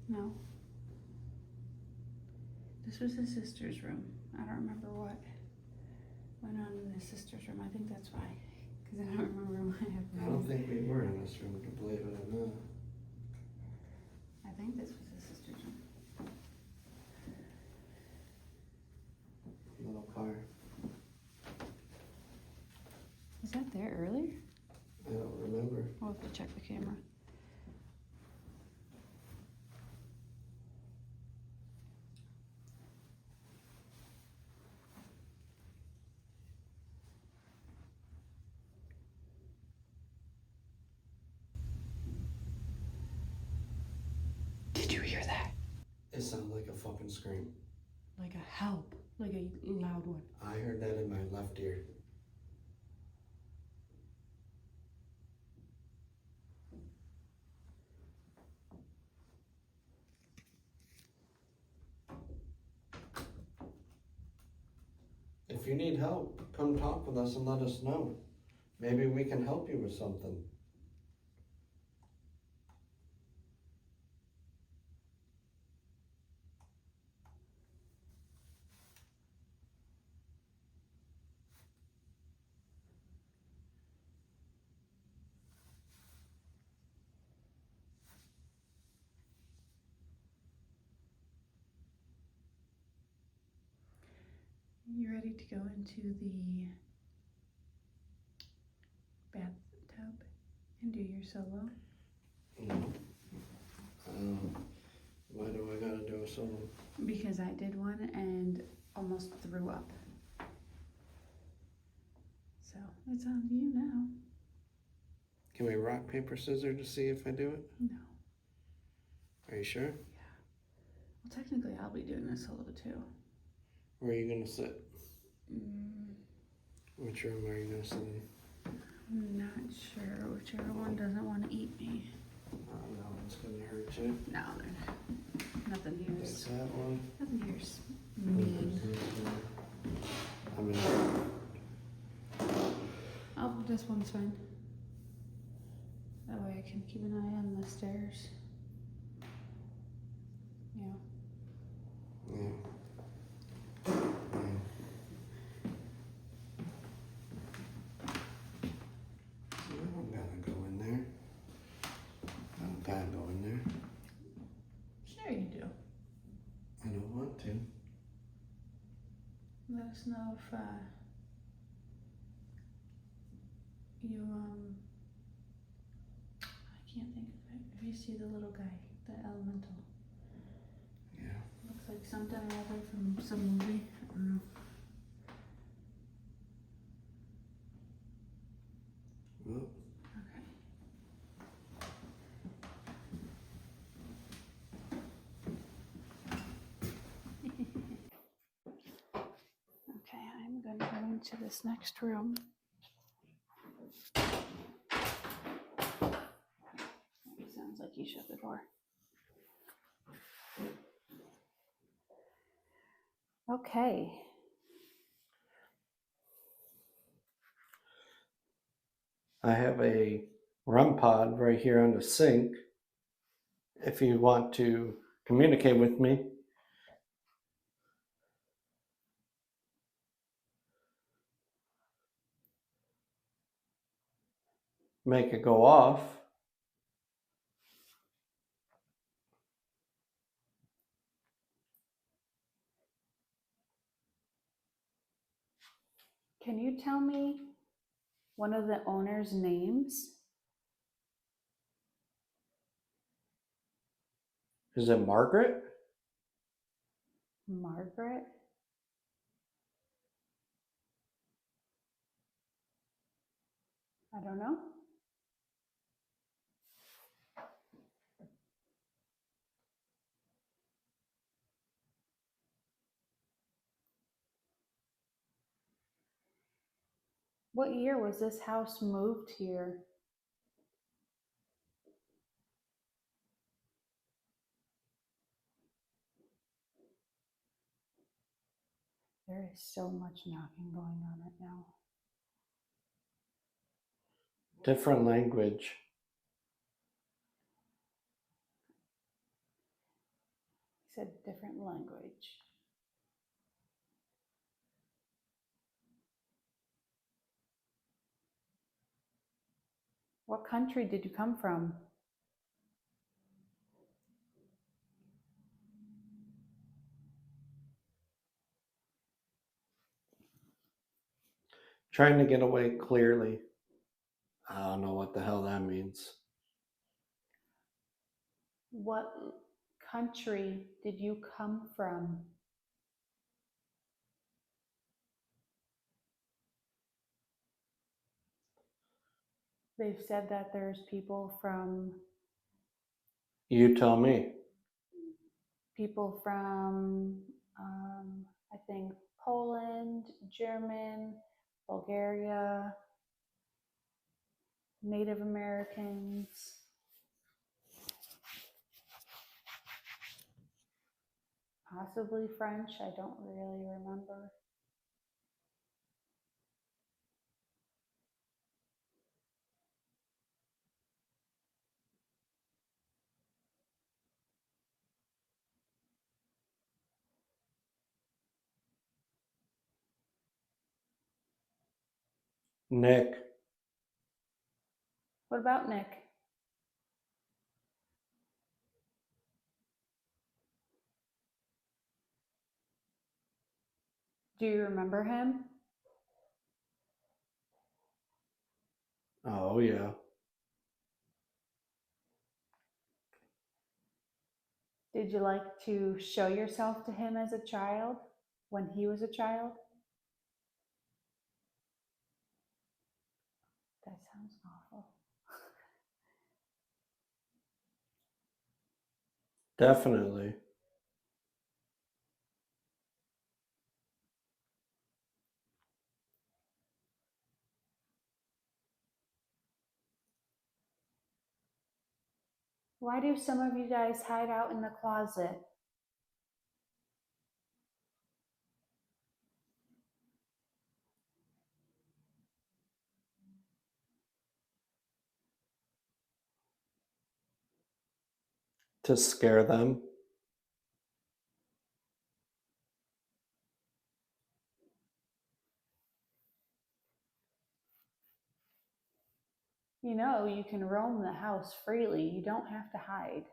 No. This was his sister's room. I don't remember what went on in his sister's room. I think that's why. Because I don't remember my I don't think we were in this room, to believe it or not. I think this was his sister's room. Little car. Was that there earlier? I don't remember. We'll have to check the camera. Did you hear that? It sounded like a fucking scream. Like a help. Like a loud one. I heard that in my left ear. If you need help, come talk with us and let us know. Maybe we can help you with something. You ready to go into the bathtub and do your solo? No. Why do I gotta do a solo? Because I did one and almost threw up. So it's on to you now. Can we rock, paper, scissors to see if I do it? No. Are you sure? Well, technically I'll be doing a solo too. Where are you gonna sit? Mm, Which room are you gonna sit in? I'm not sure. Whichever one doesn't want to eat me. Oh, no, it's gonna hurt you. No, nothing here It's is. that one. Nothing here is mean. I mean, Oh, this one's fine. That way I can keep an eye on the stairs. Yeah. yeah. I don't gotta go in there. I don't gotta go in there. Sure you do. I don't want to. Let us know if you I can't think of it. If you see the little guy, the elemental. Yeah. Looks like something or other from some movie. I don't know. Well, Okay. Okay, I'm gonna go into this next room. It sounds like you shut the door. Okay. I have a REM pod right here on the sink. If you want to communicate with me, make it go off. Can you tell me one of the owner's names? Is it Margaret? Margaret? I don't know. What year was this house moved here? There is so much knocking going on right now. Different language. He said different language. What country did you come from? Trying to get away clearly. I don't know what the hell that means. What country did you come from? They've said that there's people from You tell me. I think Poland, German, Bulgaria, Native Americans. Possibly French, I don't really remember. Nick. What about Nick? Do you remember him? Oh, yeah. Did you like to show yourself to him as a child, when he was a child? That sounds awful. Definitely. Why do some of you guys hide out in the closet? To scare them. You know, you can roam the house freely. You don't have to hide.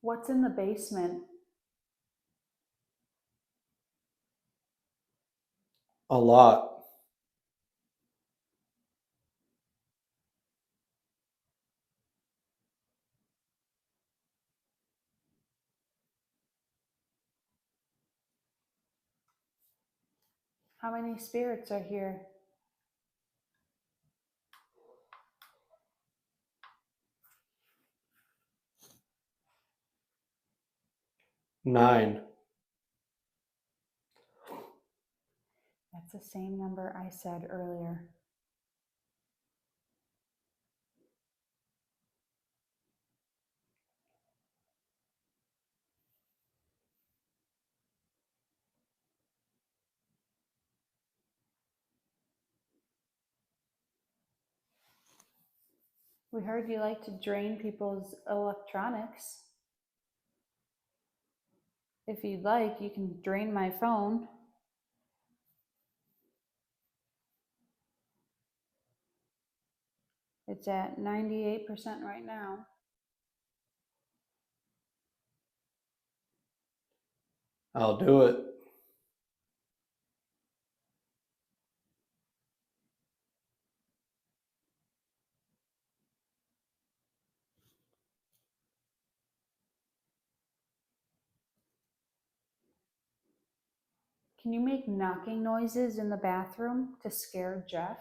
What's in the basement? A lot. How many spirits are here? Nine. That's the same number I said earlier. We heard you like to drain people's electronics. If you'd like, you can drain my phone. It's at 98% right now. I'll do it. Can you make knocking noises in the bathroom to scare Jeff?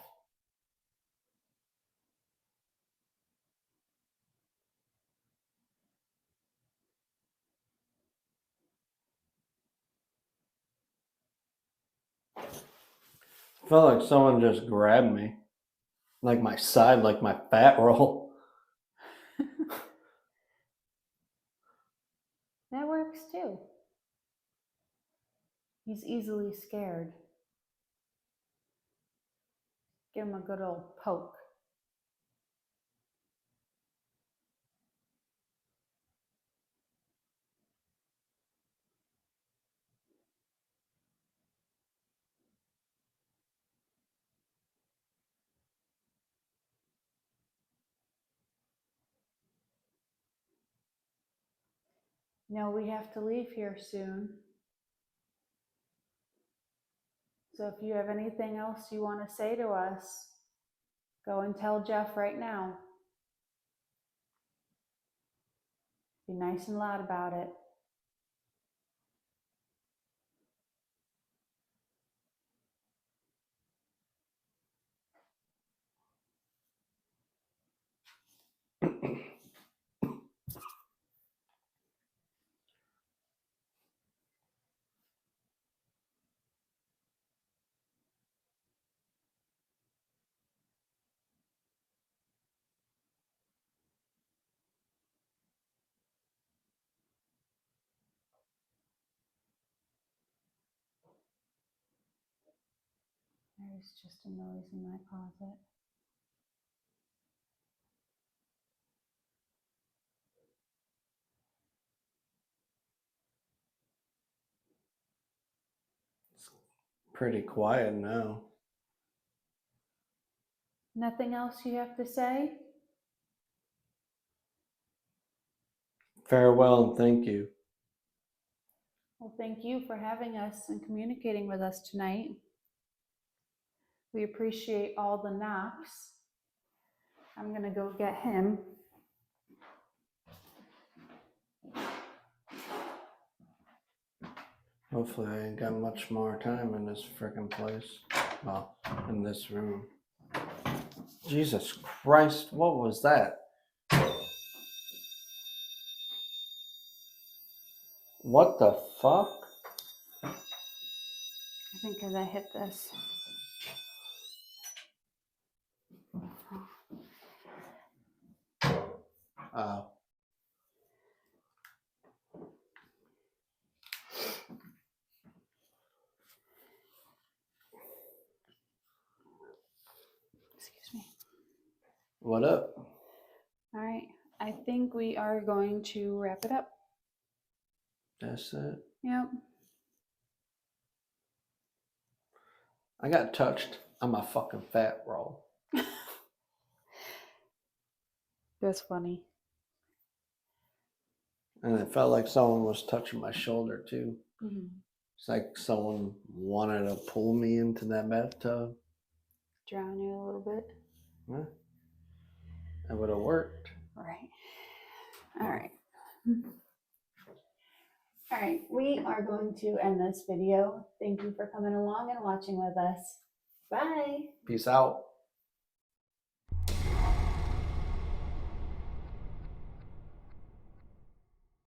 I felt like someone just grabbed me. Like my side, like my fat roll. That works too. He's easily scared. Give him a good old poke. No, we have to leave here soon. So if you have anything else you want to say to us, go and tell Jeff right now. Be nice and loud about it. There's just a noise in my closet. It's pretty quiet now. Nothing else you have to say? Farewell and thank you. Well, thank you for having us and communicating with us tonight. We appreciate all the knocks. I'm gonna go get him. Hopefully I ain't got much more time in this frickin' place. Well, in this room. Jesus Christ, what was that? What the fuck? I think because I hit this. Oh. Excuse me. What up? All right. I think we are going to wrap it up. That's it. Yep. I got touched on my fucking fat roll. That's funny. And it felt like someone was touching my shoulder too. Mm-hmm. It's like someone wanted to pull me into that bathtub. Drown you a little bit. Huh? It would have worked. Right. All right. All right. We are going to end this video. Thank you for coming along and watching with us. Bye. Peace out.